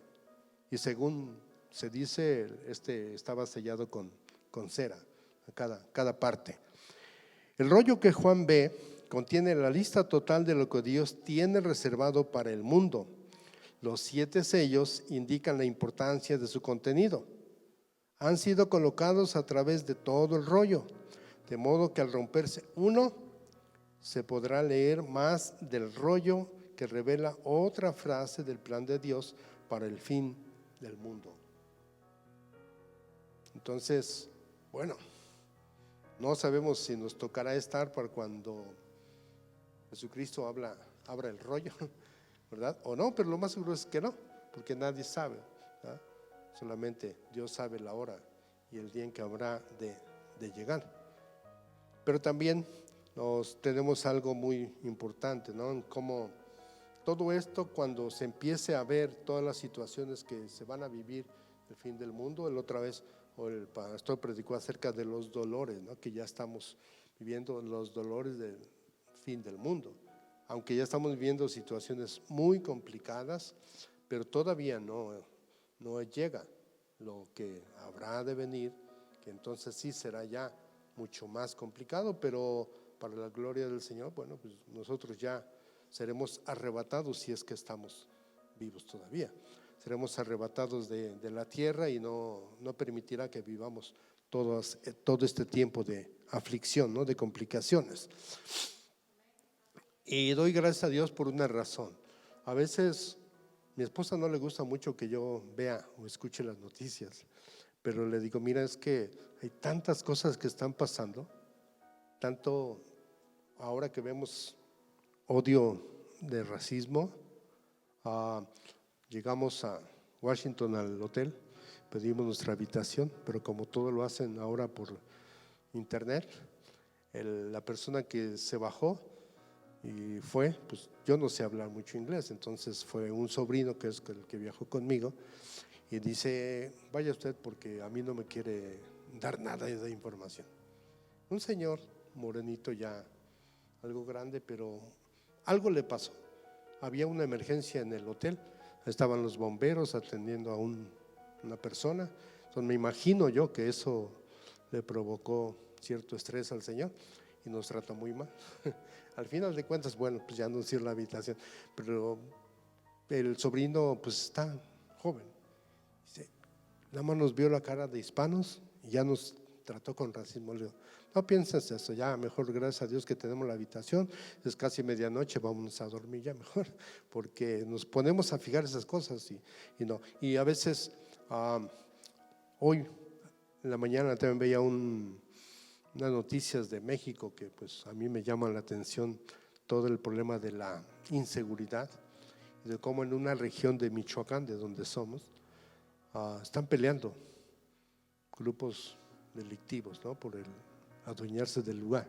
Speaker 1: Y según se dice, estaba sellado con cera, cada parte. El rollo que Juan ve contiene la lista total de lo que Dios tiene reservado para el mundo. Los 7 sellos indican la importancia de su contenido. Han sido colocados a través de todo el rollo, de modo que al romperse uno, se podrá leer más del rollo que revela otra frase del plan de Dios para el fin del mundo. Entonces, bueno, no sabemos si nos tocará estar para cuando Jesucristo abra el rollo, ¿verdad? O no, pero lo más seguro es que no, porque nadie sabe, ¿verdad? Solamente Dios sabe la hora y el día en que habrá de llegar. Pero también tenemos algo muy importante, ¿no? En cómo todo esto, cuando se empiece a ver todas las situaciones que se van a vivir el fin del mundo, la otra vez el pastor predicó acerca de los dolores, ¿no? Que ya estamos viviendo los dolores del fin del mundo, aunque ya estamos viviendo situaciones muy complicadas, pero todavía no llega lo que habrá de venir, que entonces sí será ya mucho más complicado, pero para la gloria del Señor, bueno, pues nosotros ya seremos arrebatados si es que estamos vivos todavía. Seremos arrebatados de la tierra y no permitirá que vivamos todo este tiempo de aflicción, ¿no? De complicaciones. Y doy gracias a Dios por una razón. A veces mi esposa no le gusta mucho que yo vea o escuche las noticias, pero le digo, mira, es que hay tantas cosas que están pasando, tanto ahora que vemos odio de racismo. Llegamos a Washington al hotel, pedimos nuestra habitación, pero como todo lo hacen ahora por internet, la persona que se bajó y fue, pues yo no sé hablar mucho inglés, entonces fue un sobrino que es el que viajó conmigo y dice, vaya usted porque a mí no me quiere dar nada de información. Un señor morenito ya, algo grande, pero algo le pasó. Había una emergencia en el hotel, estaban los bomberos atendiendo a una persona. Entonces me imagino yo que eso le provocó cierto estrés al señor y nos trata muy mal. Al final de cuentas, bueno, pues ya no sirve la habitación, pero el sobrino pues está joven. Dice, nada más nos vio la cara de hispanos y ya nos trató con racismo. Le digo, no pienses eso, ya mejor, gracias a Dios que tenemos la habitación, es casi medianoche, vamos a dormir ya mejor, porque nos ponemos a fijar esas cosas y no. Y a veces, hoy en la mañana también veía unas noticias de México que pues a mí me llama la atención todo el problema de la inseguridad, de cómo en una región de Michoacán, de donde somos, están peleando grupos delictivos, ¿no? Por el adueñarse del lugar.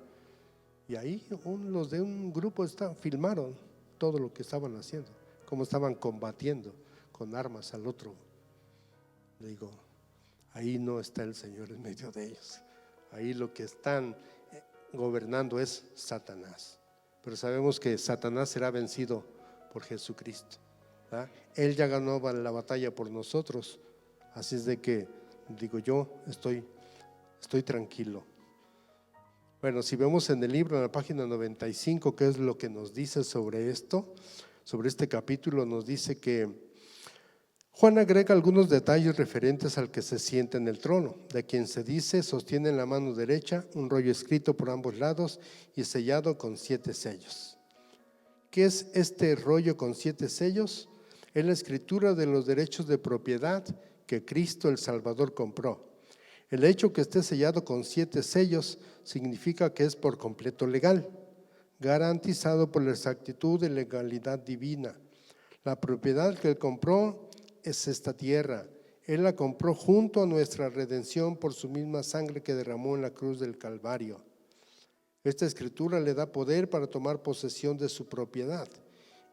Speaker 1: Y ahí los de un grupo filmaron todo lo que estaban haciendo, cómo estaban combatiendo con armas al otro. Le digo, ahí no está el Señor en medio de ellos. Ahí lo que están gobernando es Satanás. Pero sabemos que Satanás será vencido por Jesucristo, ¿verdad? Él ya ganó la batalla por nosotros. Así es de que digo, yo estoy tranquilo. Bueno, si vemos en el libro, en la página 95, ¿qué es lo que nos dice sobre esto? Sobre este capítulo nos dice que Juan agrega algunos detalles referentes al que se sienta en el trono, de quien se dice sostiene en la mano derecha un rollo escrito por ambos lados y sellado con 7 sellos. ¿Qué es este rollo con 7 sellos? Es la escritura de los derechos de propiedad que Cristo el Salvador compró. El hecho que esté sellado con 7 sellos significa que es por completo legal, garantizado por la exactitud y legalidad divina. La propiedad que Él compró es esta tierra. Él la compró junto a nuestra redención por su misma sangre que derramó en la cruz del Calvario. Esta escritura le da poder para tomar posesión de su propiedad.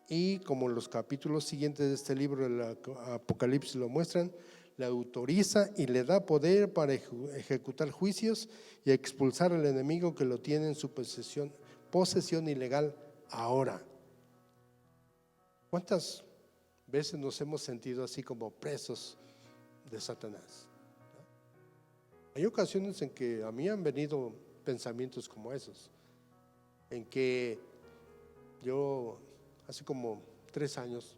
Speaker 1: Y como los capítulos siguientes de este libro del Apocalipsis lo muestran, le autoriza y le da poder para ejecutar juicios y expulsar al enemigo que lo tiene en su posesión ilegal ahora. ¿Cuántas veces nos hemos sentido así como presos de Satanás? Hay ocasiones en que a mí han venido pensamientos como esos, en que yo hace como 3 años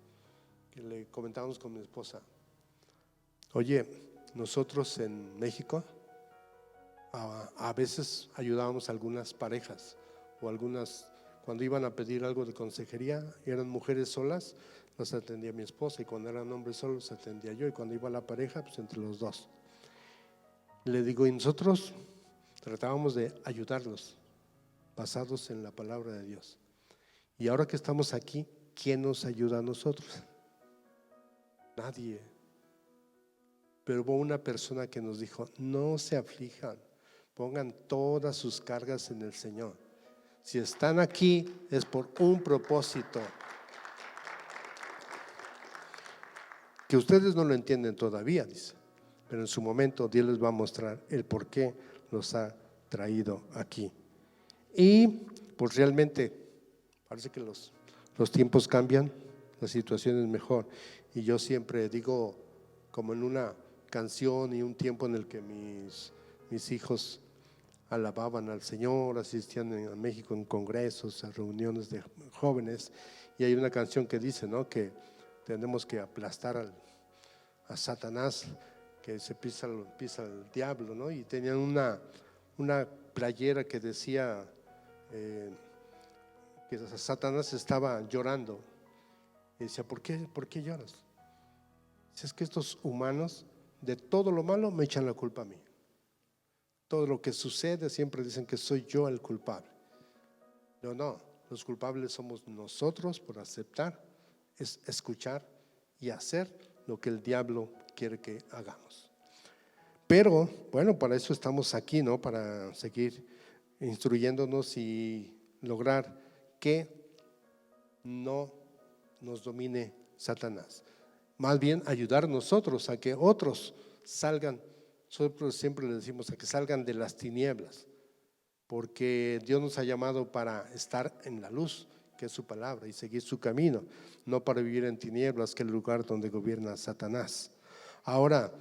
Speaker 1: que le comentábamos con mi esposa: oye, nosotros en México a veces ayudábamos a algunas parejas o algunas, cuando iban a pedir algo de consejería, eran mujeres solas, las atendía mi esposa, y cuando eran hombres solos atendía yo, y cuando iba la pareja, pues entre los dos. Le digo, y nosotros tratábamos de ayudarlos basados en la palabra de Dios. Y ahora que estamos aquí, ¿quién nos ayuda a nosotros? Nadie. Pero hubo una persona que nos dijo: no se aflijan, pongan todas sus cargas en el Señor. Si están aquí es por un propósito que ustedes no lo entienden todavía, dice, pero en su momento Dios les va a mostrar el por qué los ha traído aquí. Y pues realmente parece que los tiempos cambian, la situación es mejor. Y yo siempre digo, como en una canción y un tiempo en el que mis hijos alababan al Señor, asistían a México en congresos, a reuniones de jóvenes, y hay una canción que dice, ¿no?, que tenemos que aplastar a Satanás, que se pisa el diablo, ¿no? Y tenían una playera que decía que Satanás estaba llorando, y decía: ¿por qué lloras? Dice: es que estos humanos de todo lo malo me echan la culpa a mí. Todo lo que sucede siempre dicen que soy yo el culpable. No, los culpables somos nosotros por aceptar, escuchar y hacer lo que el diablo quiere que hagamos. Pero bueno, para eso estamos aquí, ¿no? Para seguir instruyéndonos y lograr que no nos domine Satanás. Más bien ayudar nosotros a que otros salgan. Nosotros siempre les decimos a que salgan de las tinieblas, porque Dios nos ha llamado para estar en la luz, que es su palabra, y seguir su camino, no para vivir en tinieblas, que es el lugar donde gobierna Satanás. Ahora,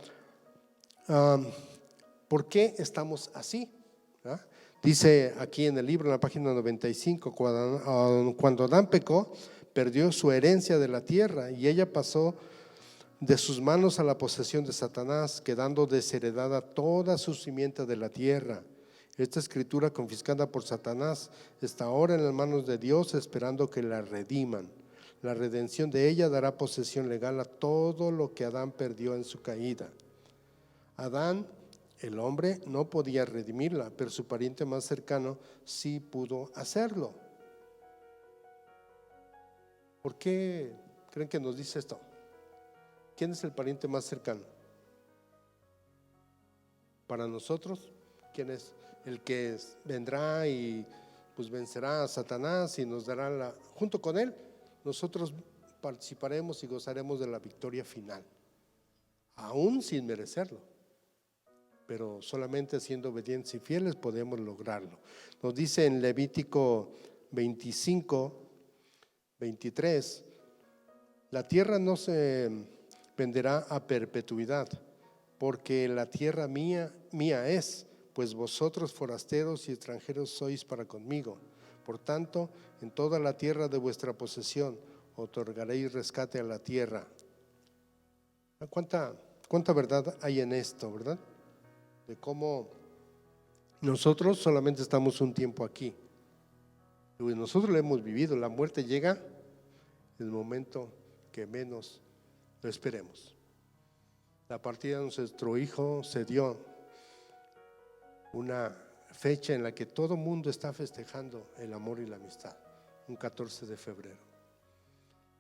Speaker 1: ¿por qué estamos así? Dice aquí en el libro, en la página 95, cuando Adán pecó, perdió su herencia de la tierra y ella pasó de sus manos a la posesión de Satanás, quedando desheredada toda su simiente de la tierra. Esta escritura confiscada por Satanás está ahora en las manos de Dios, esperando que la rediman. La redención de ella dará posesión legal a todo lo que Adán perdió en su caída. Adán, el hombre, no podía redimirla, pero su pariente más cercano sí pudo hacerlo. ¿Por qué creen que nos dice esto? ¿Quién es el pariente más cercano? Para nosotros, ¿quién es? El que vendrá y pues vencerá a Satanás y nos dará junto con él, nosotros participaremos y gozaremos de la victoria final, aún sin merecerlo, pero solamente siendo obedientes y fieles podemos lograrlo. Nos dice en Levítico 25, 23, la tierra no se venderá a perpetuidad, porque la tierra mía es, pues vosotros forasteros y extranjeros sois para conmigo. Por tanto, en toda la tierra de vuestra posesión otorgaréis rescate a la tierra. ¿Cuánta verdad hay en esto, verdad? De cómo nosotros solamente estamos un tiempo aquí. Y nosotros lo hemos vivido, la muerte llega en el momento que menos lo esperemos. La partida de nuestro hijo se dio una fecha en la que todo mundo está festejando el amor y la amistad, un 14 de febrero.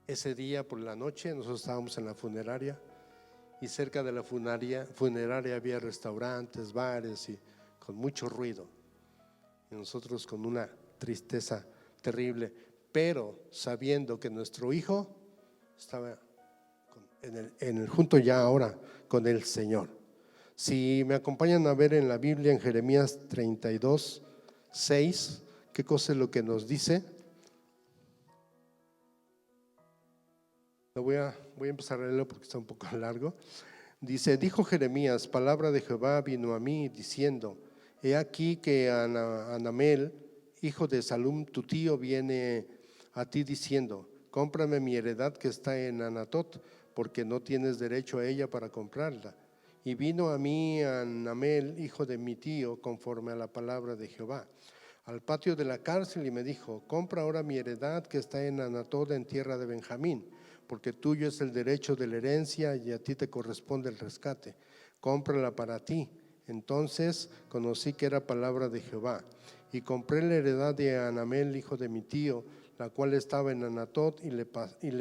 Speaker 1: Ese día por la noche nosotros estábamos en la funeraria y cerca de la funeraria había restaurantes, bares y con mucho ruido. Y nosotros con una tristeza terrible, pero sabiendo que nuestro hijo estaba junto ya ahora con el Señor. Si me acompañan a ver en la Biblia, en Jeremías 32:6, ¿qué cosa es lo que nos dice? Voy a empezar a leerlo porque está un poco largo. Dice: dijo Jeremías, palabra de Jehová vino a mí diciendo: he aquí que Anamel, hijo de Salum, tu tío, viene a ti diciendo: cómprame mi heredad que está en Anatot, porque no tienes derecho a ella para comprarla. Y vino a mí Anamel, hijo de mi tío, conforme a la palabra de Jehová, al patio de la cárcel, y me dijo: compra ahora mi heredad que está en Anatot, en tierra de Benjamín, porque tuyo es el derecho de la herencia y a ti te corresponde el rescate. Cómprala para ti. Entonces conocí que era palabra de Jehová, y compré la heredad de Anamel, hijo de mi tío, la cual estaba en Anatot, y le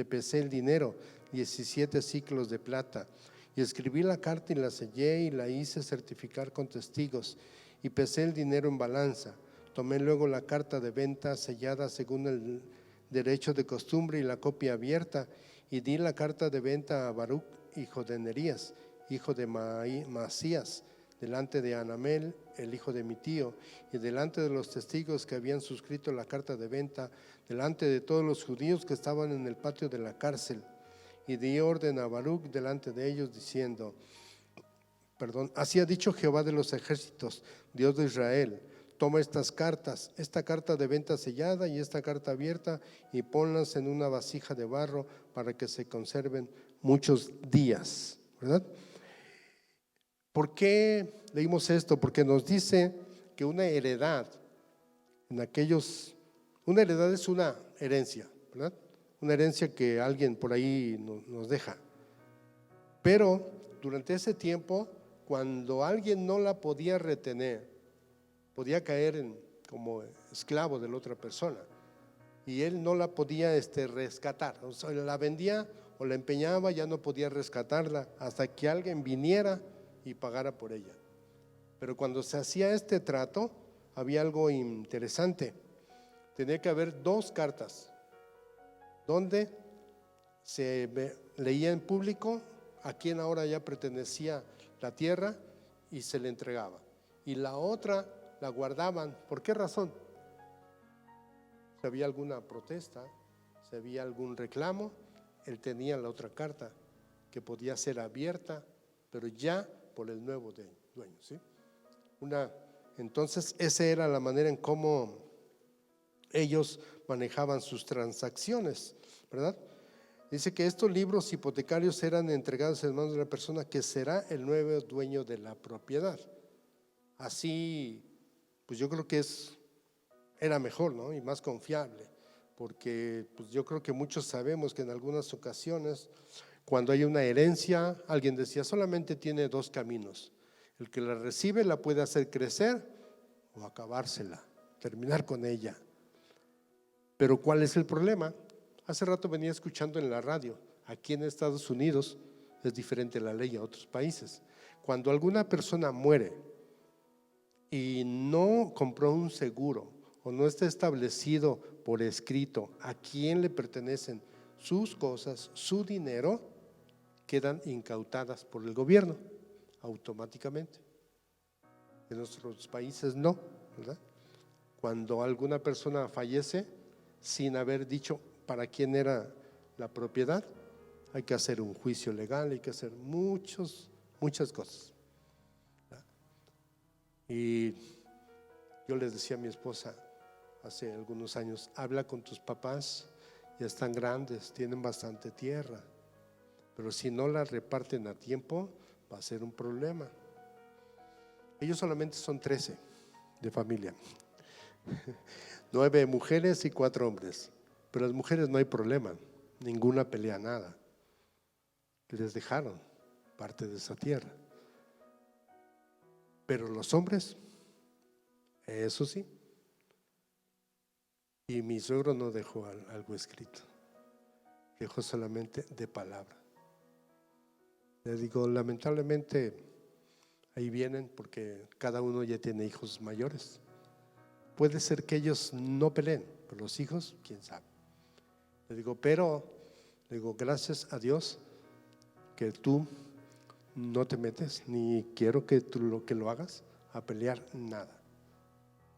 Speaker 1: pesé el dinero, 17 siclos de plata. Y escribí la carta y la sellé y la hice certificar con testigos, y pesé el dinero en balanza. Tomé luego la carta de venta sellada según el derecho de costumbre y la copia abierta, y di la carta de venta a Baruch, hijo de Nerías, hijo de Masías, delante de Anamel, el hijo de mi tío, y delante de los testigos que habían suscrito la carta de venta, delante de todos los judíos que estaban en el patio de la cárcel. Y di orden a Baruch delante de ellos diciendo: así ha dicho Jehová de los ejércitos, Dios de Israel: toma estas cartas, esta carta de venta sellada y esta carta abierta, y ponlas en una vasija de barro para que se conserven muchos días, ¿verdad? ¿Por qué leímos esto? Porque nos dice que una heredad una heredad es una herencia, ¿verdad? Una herencia que alguien por ahí nos deja. Pero durante ese tiempo, cuando alguien no la podía retener, podía caer como esclavo de la otra persona, y él no la podía rescatar. O sea, la vendía o la empeñaba, ya no podía rescatarla hasta que alguien viniera y pagara por ella. Pero cuando se hacía este trato, había algo interesante. Tenía que haber dos cartas donde se leía en público a quien ahora ya pertenecía la tierra y se le entregaba, y la otra la guardaban. ¿Por qué razón? Si había alguna protesta, si había algún reclamo, él tenía la otra carta que podía ser abierta, pero ya por el nuevo dueño, ¿sí? Entonces esa era la manera en cómo ellos manejaban sus transacciones, ¿verdad? Dice que estos libros hipotecarios eran entregados en manos de la persona que será el nuevo dueño de la propiedad. Así, pues yo creo que era mejor, ¿no? Y más confiable, porque pues yo creo que muchos sabemos que en algunas ocasiones, cuando hay una herencia, alguien decía: solamente tiene dos caminos. El que la recibe la puede hacer crecer o acabársela, terminar con ella. Pero ¿cuál es el problema? Hace rato venía escuchando en la radio, aquí en Estados Unidos es diferente la ley a otros países. Cuando alguna persona muere y no compró un seguro o no está establecido por escrito a quién le pertenecen sus cosas, su dinero, quedan incautadas por el gobierno automáticamente. En nuestros países no, ¿verdad? Cuando alguna persona fallece sin haber dicho para quién era la propiedad, hay que hacer un juicio legal, hay que hacer muchas cosas. Y yo les decía a mi esposa hace algunos años: habla con tus papás, ya están grandes, tienen bastante tierra, pero si no la reparten a tiempo, va a ser un problema. Ellos solamente son 13 de familia, 9 mujeres y 4 hombres, pero las mujeres no hay problema, ninguna pelea nada, les dejaron parte de esa tierra. Pero los hombres, eso sí. Y mi suegro no dejó algo escrito, dejó solamente de palabra. Le digo, lamentablemente ahí vienen porque cada uno ya tiene hijos mayores. Puede ser que ellos no peleen, pero los hijos, quién sabe. Le digo, pero gracias a Dios que tú no te metes, ni quiero que tú lo hagas a pelear nada.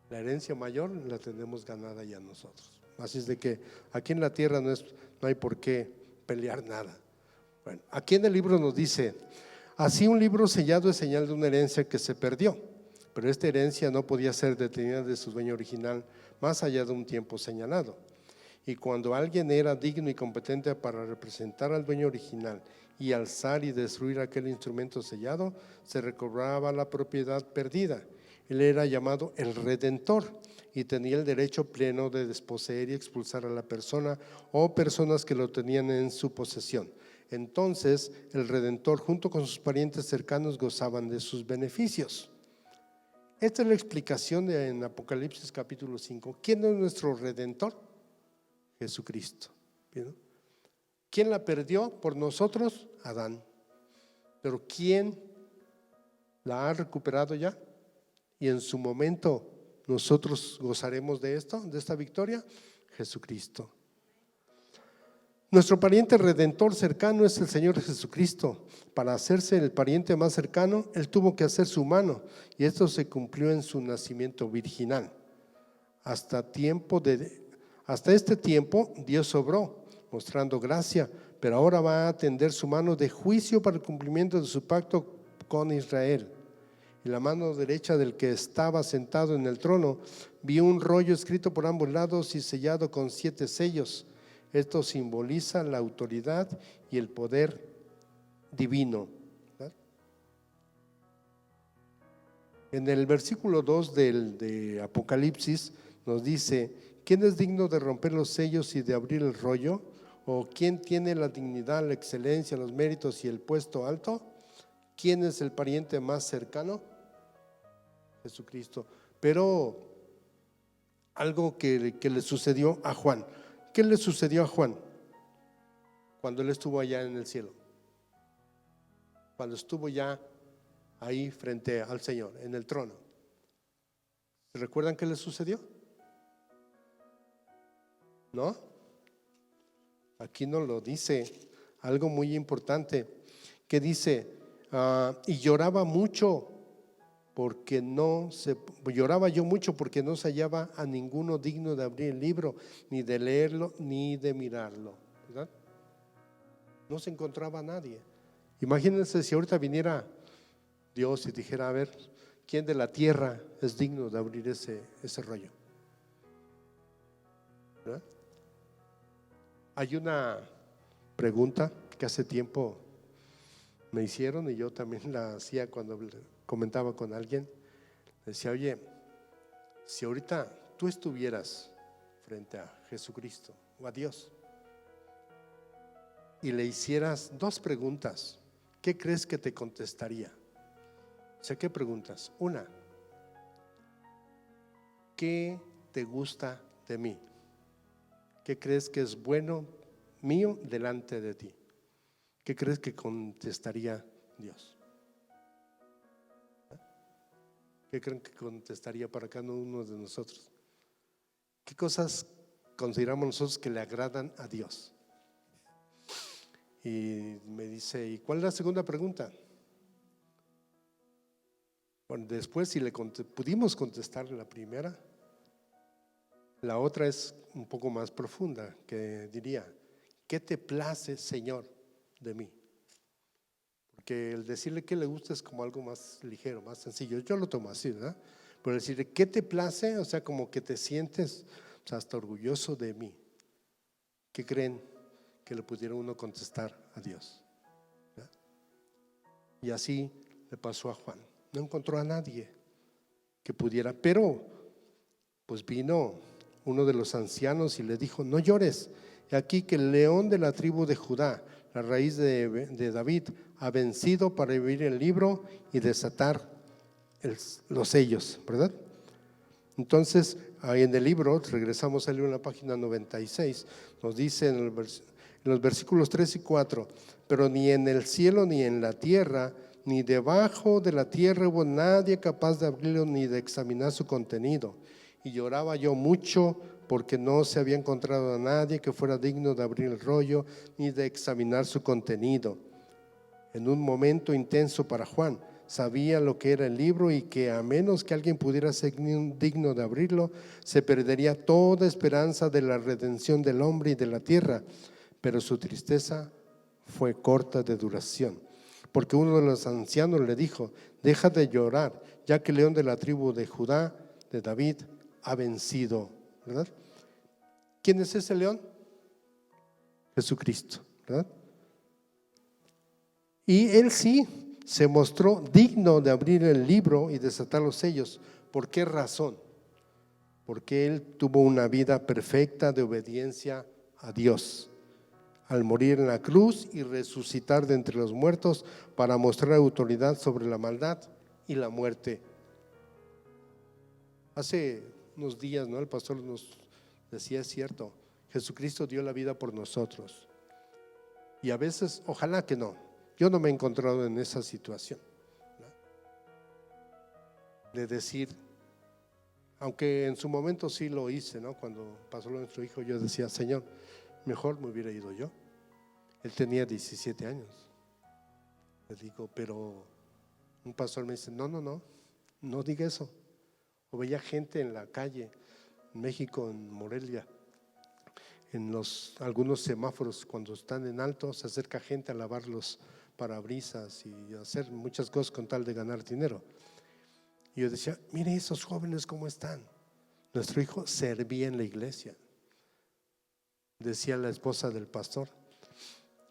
Speaker 1: La herencia mayor la tenemos ganada ya nosotros. Así es de que aquí en la tierra no hay por qué pelear nada. Bueno, aquí en el libro nos dice: así un libro sellado es señal de una herencia que se perdió, pero esta herencia no podía ser detenida de su dueño original más allá de un tiempo señalado. Y cuando alguien era digno y competente para representar al dueño original y alzar y destruir aquel instrumento sellado, se recobraba la propiedad perdida. Él era llamado el Redentor y tenía el derecho pleno de desposeer y expulsar a la persona o personas que lo tenían en su posesión. Entonces el Redentor junto con sus parientes cercanos gozaban de sus beneficios. Esta es la explicación en Apocalipsis capítulo 5. ¿Quién es nuestro Redentor? Jesucristo. ¿Bien? ¿Quién la perdió por nosotros? Adán. Pero ¿quién la ha recuperado ya? Y en su momento nosotros gozaremos de esto, de esta victoria. Jesucristo. Nuestro pariente redentor cercano es el Señor Jesucristo. Para hacerse el pariente más cercano, Él tuvo que hacerse humano, y esto se cumplió en su nacimiento virginal. Hasta este tiempo Dios obró, mostrando gracia, pero ahora va a tender su mano de juicio para el cumplimiento de su pacto con Israel. En la mano derecha del que estaba sentado en el trono vi un rollo escrito por ambos lados y sellado con 7 sellos. Esto simboliza la autoridad y el poder divino. En el versículo 2 de Apocalipsis nos dice: ¿quién es digno de romper los sellos y de abrir el rollo? ¿O quién tiene la dignidad, la excelencia, los méritos y el puesto alto? ¿Quién es el pariente más cercano? Jesucristo. Pero algo que le sucedió a Juan. ¿Qué le sucedió a Juan cuando él estuvo allá en el cielo? Cuando estuvo ya ahí frente al Señor, en el trono. ¿Se recuerdan qué le sucedió? ¿No? Aquí nos lo dice algo muy importante, que dice, y lloraba yo mucho porque no se hallaba a ninguno digno de abrir el libro, ni de leerlo, ni de mirarlo. ¿Verdad? No se encontraba a nadie. Imagínense si ahorita viniera Dios y dijera: a ver, ¿quién de la tierra es digno de abrir ese rollo? ¿Verdad? Hay una pregunta que hace tiempo me hicieron y yo también la hacía cuando comentaba con alguien. Decía: oye, si ahorita tú estuvieras frente a Jesucristo o a Dios y le hicieras 2 preguntas, ¿qué crees que te contestaría? O sea, ¿qué preguntas? Una, ¿qué te gusta de mí? ¿Qué crees que es bueno mío delante de ti? ¿Qué crees que contestaría Dios? ¿Qué creen que contestaría para cada uno de nosotros? ¿Qué cosas consideramos nosotros que le agradan a Dios? Y me dice: ¿y cuál es la segunda pregunta? Bueno, después si le pudimos contestar la primera, la otra es un poco más profunda, que diría: ¿qué te place, Señor, de mí? Porque el decirle que le gusta es como algo más ligero, más sencillo. Yo lo tomo así, ¿verdad? Pero decirle ¿qué te place? O sea, como que te sientes, o sea, hasta orgulloso de mí. ¿Qué creen que le pudiera uno contestar a Dios? Y así le pasó a Juan. No encontró a nadie que pudiera, pero pues vino uno de los ancianos y le dijo: no llores, he aquí que el león de la tribu de Judá, la raíz de David, ha vencido para abrir el libro y desatar los sellos, ¿verdad? Entonces, ahí en el libro, regresamos a leer en la página 96, nos dice en los versículos 3 y 4: pero ni en el cielo ni en la tierra, ni debajo de la tierra hubo nadie capaz de abrirlo ni de examinar su contenido. Y lloraba yo mucho porque no se había encontrado a nadie que fuera digno de abrir el rollo ni de examinar su contenido. En un momento intenso para Juan, sabía lo que era el libro y que a menos que alguien pudiera ser digno de abrirlo, se perdería toda esperanza de la redención del hombre y de la tierra. Pero su tristeza fue corta de duración, porque uno de los ancianos le dijo: deja de llorar, ya que el león de la tribu de Judá, de David, ha vencido, ¿verdad? ¿Quién es ese león? Jesucristo, ¿verdad? Y él sí se mostró digno de abrir el libro y desatar los sellos. ¿Por qué razón? Porque él tuvo una vida perfecta de obediencia a Dios, al morir en la cruz y resucitar de entre los muertos para mostrar autoridad sobre la maldad y la muerte. Hace unos días, ¿no?, el pastor nos decía: es cierto, Jesucristo dio la vida por nosotros. Y a veces, ojalá que no, yo no me he encontrado en esa situación, ¿no?, de decir, aunque en su momento sí lo hice, ¿no? Cuando pasó lo de nuestro hijo, yo decía: Señor, mejor me hubiera ido yo. Él tenía 17 años. Le digo, pero un pastor me dice: no diga eso. O veía gente en la calle, en México, en Morelia, en algunos semáforos, cuando están en alto, se acerca gente a lavar los parabrisas y hacer muchas cosas con tal de ganar dinero. Y yo decía: mire esos jóvenes cómo están. Nuestro hijo servía en la iglesia. Decía la esposa del pastor: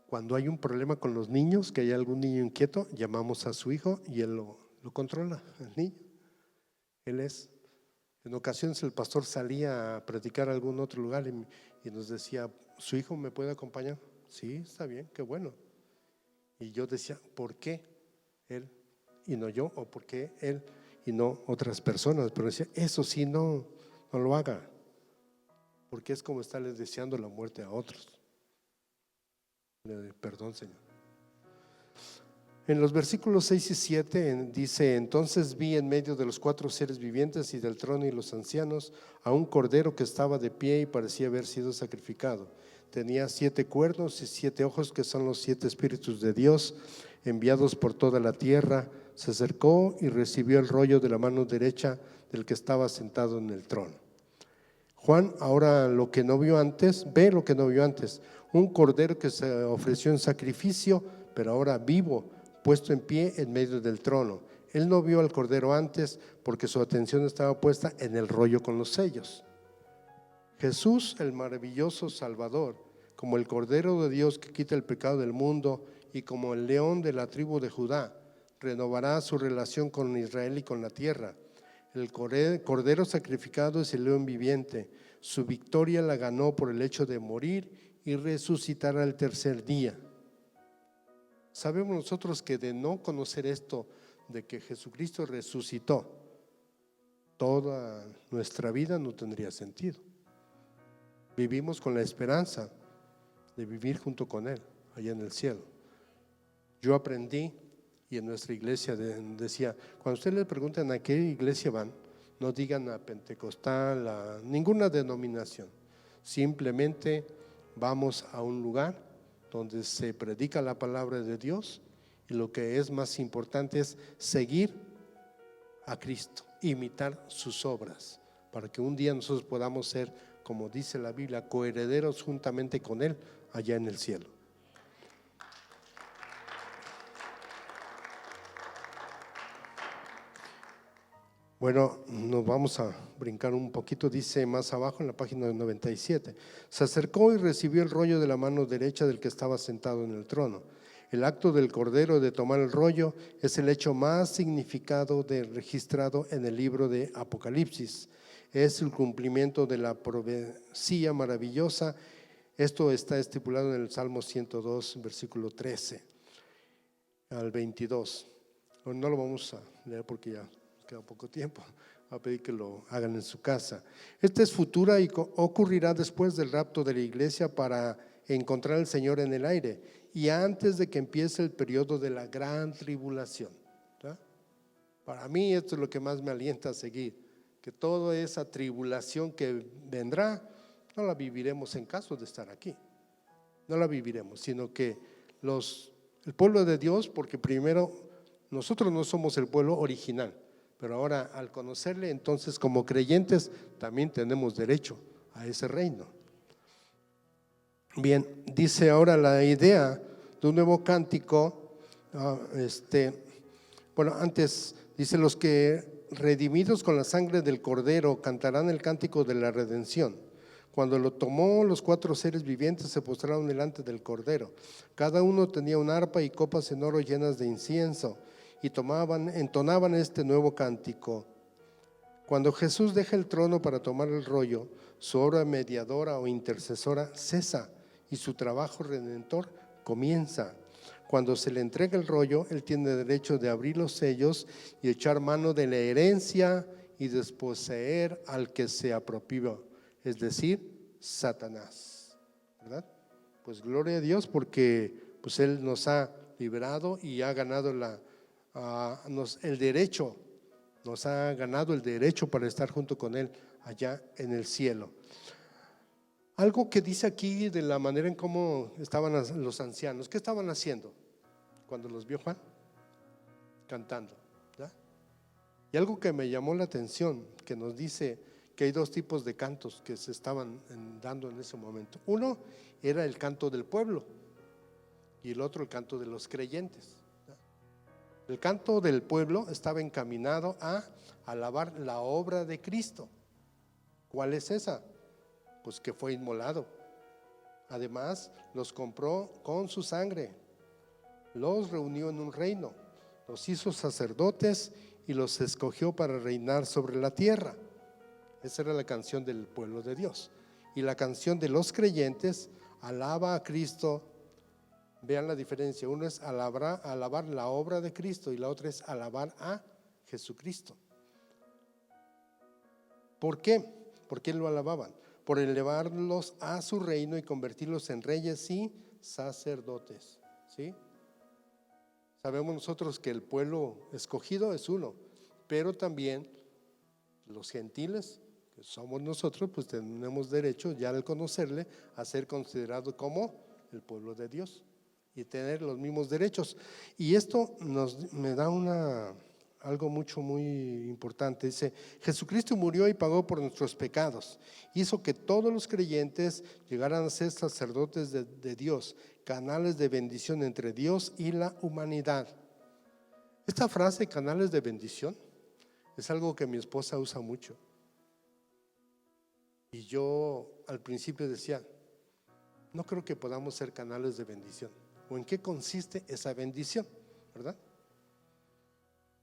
Speaker 1: cuando hay un problema con los niños, que hay algún niño inquieto, llamamos a su hijo y él lo controla, el niño. Él es. En ocasiones el pastor salía a predicar a algún otro lugar y nos decía: ¿su hijo me puede acompañar? Sí, está bien, qué bueno. Y yo decía: ¿por qué él y no yo? ¿O por qué él y no otras personas? Pero decía: eso sí, no lo haga, porque es como estarles deseando la muerte a otros. Perdón, Señor. En los versículos 6 y 7 dice: entonces vi en medio de los 4 seres vivientes y del trono y los ancianos a un cordero que estaba de pie y parecía haber sido sacrificado. Tenía 7 cuernos y 7 ojos, que son los 7 espíritus de Dios enviados por toda la tierra. Se acercó y recibió el rollo de la mano derecha del que estaba sentado en el trono. Juan ahora ve lo que no vio antes, un cordero que se ofreció en sacrificio, pero ahora vivo, puesto en pie en medio del trono. Él no vio al cordero antes porque su atención estaba puesta en el rollo con los sellos. Jesús, el maravilloso Salvador, como el Cordero de Dios que quita el pecado del mundo y como el león de la tribu de Judá, renovará su relación con Israel y con la tierra. El cordero sacrificado es el león viviente. Su victoria la ganó por el hecho de morir y resucitar al tercer día. Sabemos nosotros que de no conocer esto, de que Jesucristo resucitó, toda nuestra vida no tendría sentido. Vivimos con la esperanza de vivir junto con Él allá en el cielo. Yo aprendí, y en nuestra iglesia decía: cuando ustedes les pregunten a qué iglesia van, no digan a Pentecostal, a ninguna denominación. Simplemente vamos a un lugar donde se predica la palabra de Dios, y lo que es más importante es seguir a Cristo, imitar sus obras, para que un día nosotros podamos ser, como dice la Biblia, coherederos juntamente con Él allá en el cielo. Bueno, nos vamos a brincar un poquito. Dice más abajo en la página 97: se acercó y recibió el rollo de la mano derecha del que estaba sentado en el trono. El acto del Cordero de tomar el rollo es el hecho más significado registrado en el libro de Apocalipsis. Es el cumplimiento de la profecía maravillosa. Esto está estipulado en el Salmo 102, versículo 13 al 22. No lo vamos a leer porque ya queda poco tiempo. Voy a pedir que lo hagan en su casa. Esta es futura y ocurrirá después del rapto de la iglesia para encontrar al Señor en el aire y antes de que empiece el periodo de la gran tribulación. ¿Verdad? Para mí esto es lo que más me alienta a seguir, que toda esa tribulación que vendrá no la viviremos en caso de estar aquí, no la viviremos, sino que el pueblo de Dios, porque primero nosotros no somos el pueblo original, pero ahora al conocerle, entonces como creyentes también tenemos derecho a ese reino. Bien, dice ahora la idea de un nuevo cántico. Bueno, antes dice: los que redimidos con la sangre del Cordero cantarán el cántico de la redención. Cuando lo tomó, los 4 seres vivientes se postraron delante del Cordero. Cada uno tenía un arpa y copas en oro llenas de incienso, y entonaban este nuevo cántico. Cuando Jesús deja el trono para tomar el rollo, su obra mediadora o intercesora cesa y su trabajo redentor comienza. Cuando se le entrega el rollo, él tiene derecho de abrir los sellos y echar mano de la herencia y desposeer al que se apropió, es decir, Satanás, ¿verdad? Pues gloria a Dios, porque pues Él nos ha librado y ha ganado el derecho, nos ha ganado el derecho para estar junto con Él allá en el cielo. Algo que dice aquí de la manera en cómo estaban los ancianos. ¿Qué estaban haciendo cuando los vio Juan? Cantando, ¿verdad? Y algo que me llamó la atención, que nos dice que hay 2 tipos de cantos que se estaban dando en ese momento. Uno era el canto del pueblo y el otro el canto de los creyentes. El canto del pueblo estaba encaminado a alabar la obra de Cristo. ¿Cuál es esa? Pues que fue inmolado. Además, los compró con su sangre, los reunió en un reino, los hizo sacerdotes y los escogió para reinar sobre la tierra. Esa era la canción del pueblo de Dios. Y la canción de los creyentes alaba a Cristo. Vean la diferencia: uno es alabar la obra de Cristo y la otra es alabar a Jesucristo. ¿Por qué? ¿Por qué lo alababan? Por elevarlos a su reino y convertirlos en reyes y sacerdotes. ¿Sí? Sabemos nosotros que el pueblo escogido es uno, pero también los gentiles, que somos nosotros, pues tenemos derecho ya al conocerle a ser considerado como el pueblo de Dios y tener los mismos derechos. Y esto me da algo muy importante. Dice: Jesucristo murió y pagó por nuestros pecados, hizo que todos los creyentes llegaran a ser sacerdotes de Dios, canales de bendición entre Dios y la humanidad. Esta frase, canales de bendición, es algo que mi esposa usa mucho. Y yo al principio decía: no creo que podamos ser canales de bendición. ¿O en qué consiste esa bendición? ¿Verdad?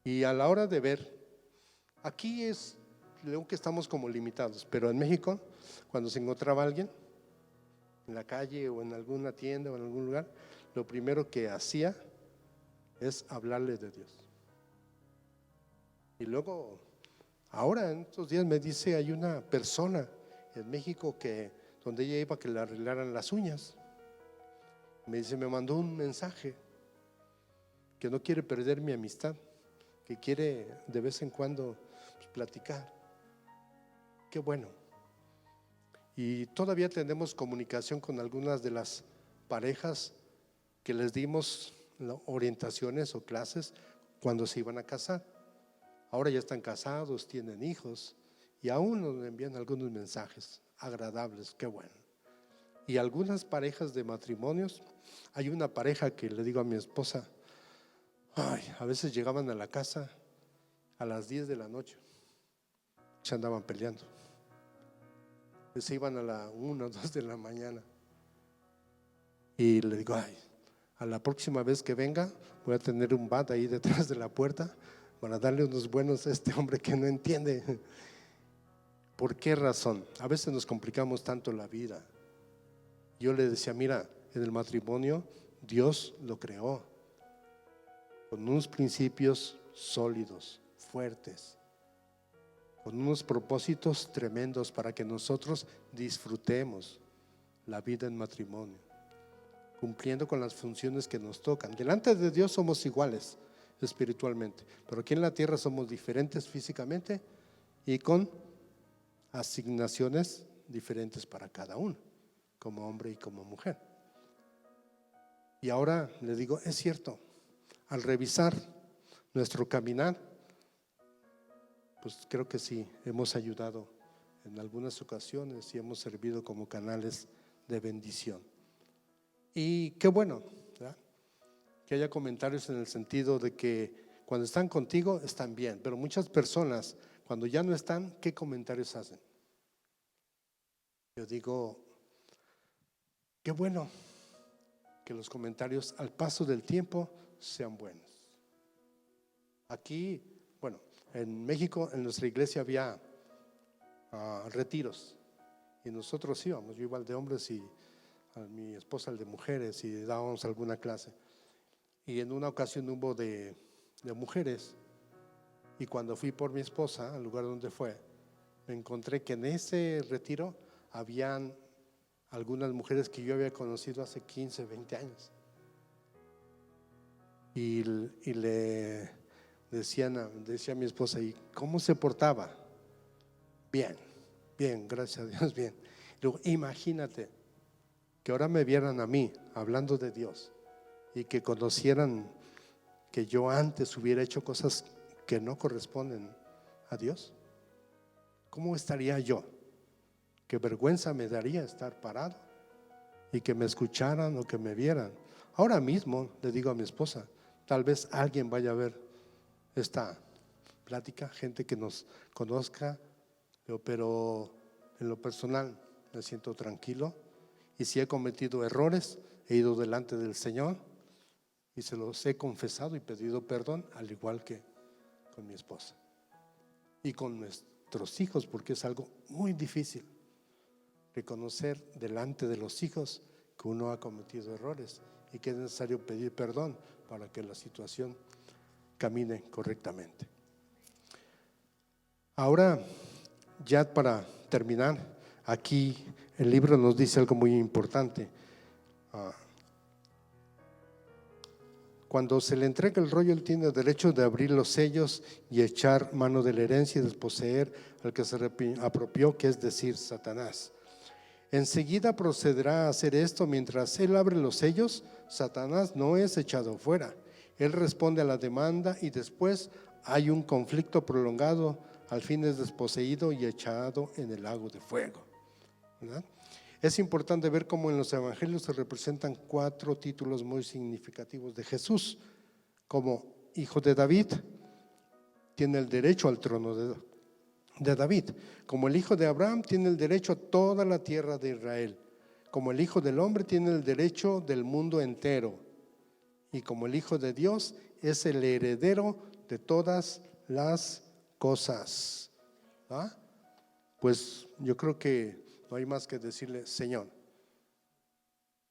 Speaker 1: Y a la hora de ver, aquí creo que estamos como limitados, pero en México, cuando se encontraba alguien en la calle o en alguna tienda o en algún lugar, lo primero que hacía es hablarle de Dios. Y luego, ahora en estos días me dice: hay una persona en México donde ella iba que le arreglaran las uñas. Me dice: me mandó un mensaje que no quiere perder mi amistad, que quiere de vez en cuando platicar. Qué bueno. Y todavía tenemos comunicación con algunas de las parejas que les dimos orientaciones o clases cuando se iban a casar. Ahora ya están casados, tienen hijos y aún nos envían algunos mensajes agradables. Qué bueno. Y algunas parejas de matrimonios, hay una pareja que le digo a mi esposa: a veces llegaban a la casa a las 10 de la noche, se andaban peleando, se iban a la 1 o 2 de la mañana. Y le digo: A la próxima vez que venga, voy a tener un bat ahí detrás de la puerta para darle unos buenos a este hombre que no entiende. ¿Por qué razón? A veces nos complicamos tanto la vida. Yo le decía, mira, en el matrimonio Dios lo creó con unos principios sólidos, fuertes, con unos propósitos tremendos para que nosotros disfrutemos la vida en matrimonio, cumpliendo con las funciones que nos tocan. Delante de Dios somos iguales espiritualmente, pero aquí en la tierra somos diferentes físicamente y con asignaciones diferentes para cada uno, como hombre y como mujer. Y ahora le digo, es cierto, al revisar nuestro caminar, pues creo que sí, hemos ayudado en algunas ocasiones y hemos servido como canales de bendición. Y qué bueno, ¿verdad?, que haya comentarios en el sentido de que cuando están contigo están bien, pero muchas personas cuando ya no están, ¿qué comentarios hacen? Yo digo, qué bueno que los comentarios al paso del tiempo sean buenos. Aquí, bueno, en México, en nuestra iglesia había retiros y nosotros íbamos, yo iba al de hombres y a mi esposa al de mujeres y dábamos alguna clase. Y en una ocasión hubo de mujeres y cuando fui por mi esposa al lugar donde fue, me encontré que en ese retiro habían algunas mujeres que yo había conocido hace 15, 20 años. Y le decía a mi esposa, ¿y cómo se portaba? Bien, bien, gracias a Dios, bien. Luego, imagínate que ahora me vieran a mí hablando de Dios y que conocieran que yo antes hubiera hecho cosas que no corresponden a Dios. ¿Cómo estaría yo? Qué vergüenza me daría estar parado y que me escucharan o que me vieran. Ahora mismo le digo a mi esposa, tal vez alguien vaya a ver esta plática, gente que nos conozca, pero en lo personal me siento tranquilo y si he cometido errores, he ido delante del Señor y se los he confesado y pedido perdón, al igual que con mi esposa y con nuestros hijos, porque es algo muy difícil reconocer delante de los hijos que uno ha cometido errores y que es necesario pedir perdón para que la situación camine correctamente. Ahora, ya para terminar, aquí el libro nos dice algo muy importante. Cuando se le entrega el rollo, él tiene derecho de abrir los sellos y echar mano de la herencia y desposeer al que se apropió, que es decir, Satanás. Enseguida procederá a hacer esto. Mientras él abre los sellos, Satanás no es echado fuera. Él responde a la demanda y después hay un conflicto prolongado. Al fin es desposeído y echado en el lago de fuego, ¿verdad? Es importante ver cómo en los evangelios se representan 4 títulos muy significativos de Jesús. Como hijo de David, tiene el derecho al trono de David. Como el hijo de Abraham, tiene el derecho a toda la tierra de Israel. Como el hijo del hombre, tiene el derecho del mundo entero. Y como el hijo de Dios, es el heredero de todas las cosas. ¿Ah? Pues yo creo que no hay más que decirle, Señor,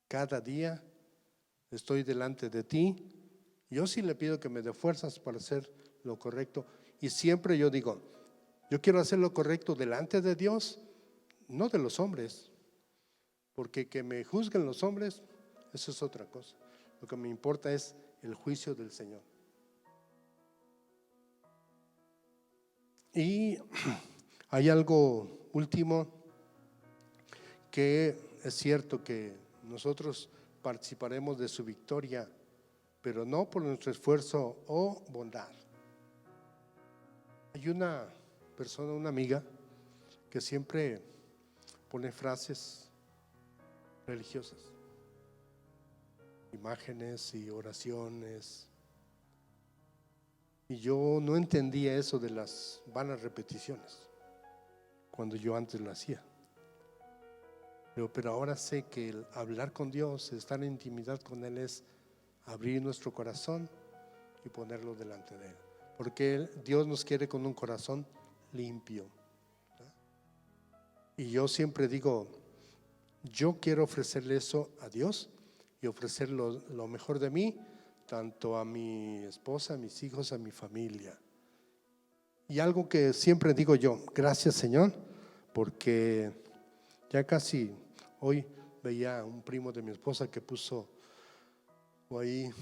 Speaker 1: cada día estoy delante de ti. Yo sí le pido que me dé fuerzas para hacer lo correcto. Y siempre yo digo, yo quiero hacer lo correcto delante de Dios, no de los hombres, porque que me juzguen los hombres, eso es otra cosa. Lo que me importa es el juicio del Señor. Y hay algo último, que es cierto que nosotros participaremos de su victoria, pero no por nuestro esfuerzo o bondad. Hay una persona, una amiga, que siempre pone frases religiosas, imágenes y oraciones, y yo no entendía eso de las vanas repeticiones cuando yo antes lo hacía. Pero ahora sé que el hablar con Dios, estar en intimidad con Él, es abrir nuestro corazón y ponerlo delante de Él. Porque Dios nos quiere con un corazón limpio. Y yo siempre digo, yo quiero ofrecerle eso a Dios y ofrecer lo mejor de mí, tanto a mi esposa, a mis hijos, a mi familia. Y algo que siempre digo yo, gracias Señor, porque ya casi hoy veía a un primo de mi esposa que puso ahí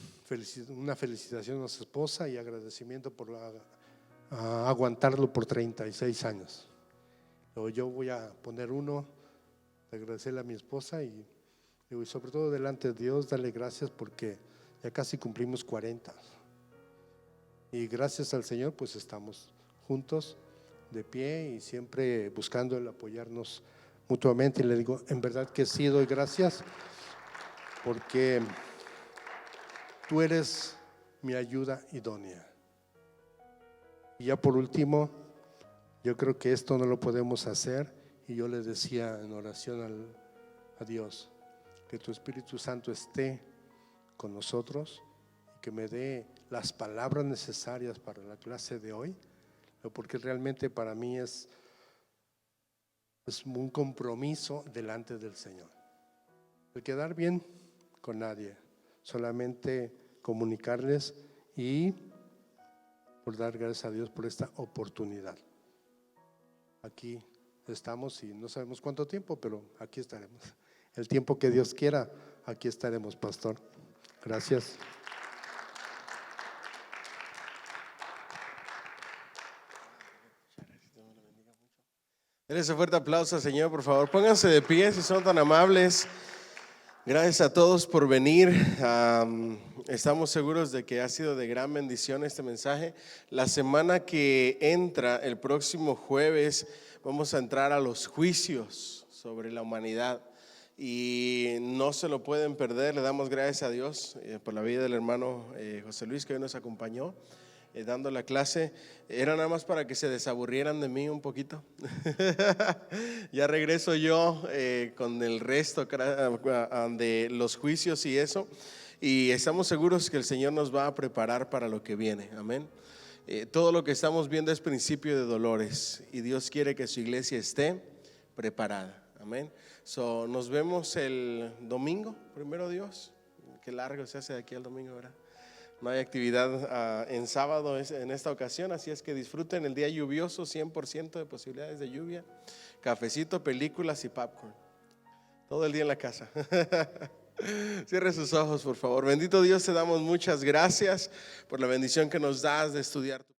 Speaker 1: una felicitación a su esposa y agradecimiento por aguantarlo por 36 años. Yo voy a poner uno de agradecerle a mi esposa y sobre todo delante de Dios darle gracias porque ya casi cumplimos 40 y gracias al Señor pues estamos juntos de pie y siempre buscando el apoyarnos mutuamente. Y le digo, en verdad que sí doy gracias porque tú eres mi ayuda idónea. Y ya por último, yo creo que esto no lo podemos hacer y yo le decía en oración a Dios, que tu Espíritu Santo esté con nosotros y que me dé las palabras necesarias para la clase de hoy, porque realmente para mí es un compromiso delante del Señor. El quedar bien con nadie, solamente comunicarles y por dar gracias a Dios por esta oportunidad. Aquí estamos y no sabemos cuánto tiempo, pero aquí estaremos. El tiempo que Dios quiera, aquí estaremos, pastor. Gracias.
Speaker 2: Denle ese fuerte aplauso al Señor, por favor. Pónganse de pie si son tan amables. Gracias a todos por venir. Estamos seguros de que ha sido de gran bendición este mensaje. La semana que entra, el próximo jueves, vamos a entrar a los juicios sobre la humanidad. Y no se lo pueden perder. Le damos gracias a Dios por la vida del hermano José Luis, que hoy nos acompañó dando la clase. Era nada más para que se desaburrieran de mí un poquito. Ya regreso yo con el resto de los juicios y eso. Y estamos seguros que el Señor nos va a preparar para lo que viene. Amén. Todo lo que estamos viendo es principio de dolores y Dios quiere que su iglesia esté preparada. Amén. Nos vemos el domingo, primero Dios. Qué largo se hace de aquí al domingo, ¿verdad? No hay actividad en sábado en esta ocasión, así es que disfruten el día lluvioso, 100% de posibilidades de lluvia, cafecito, películas y popcorn. Todo el día en la casa. Cierre sus ojos, por favor. Bendito Dios, te damos muchas gracias por la bendición que nos das de estudiar tu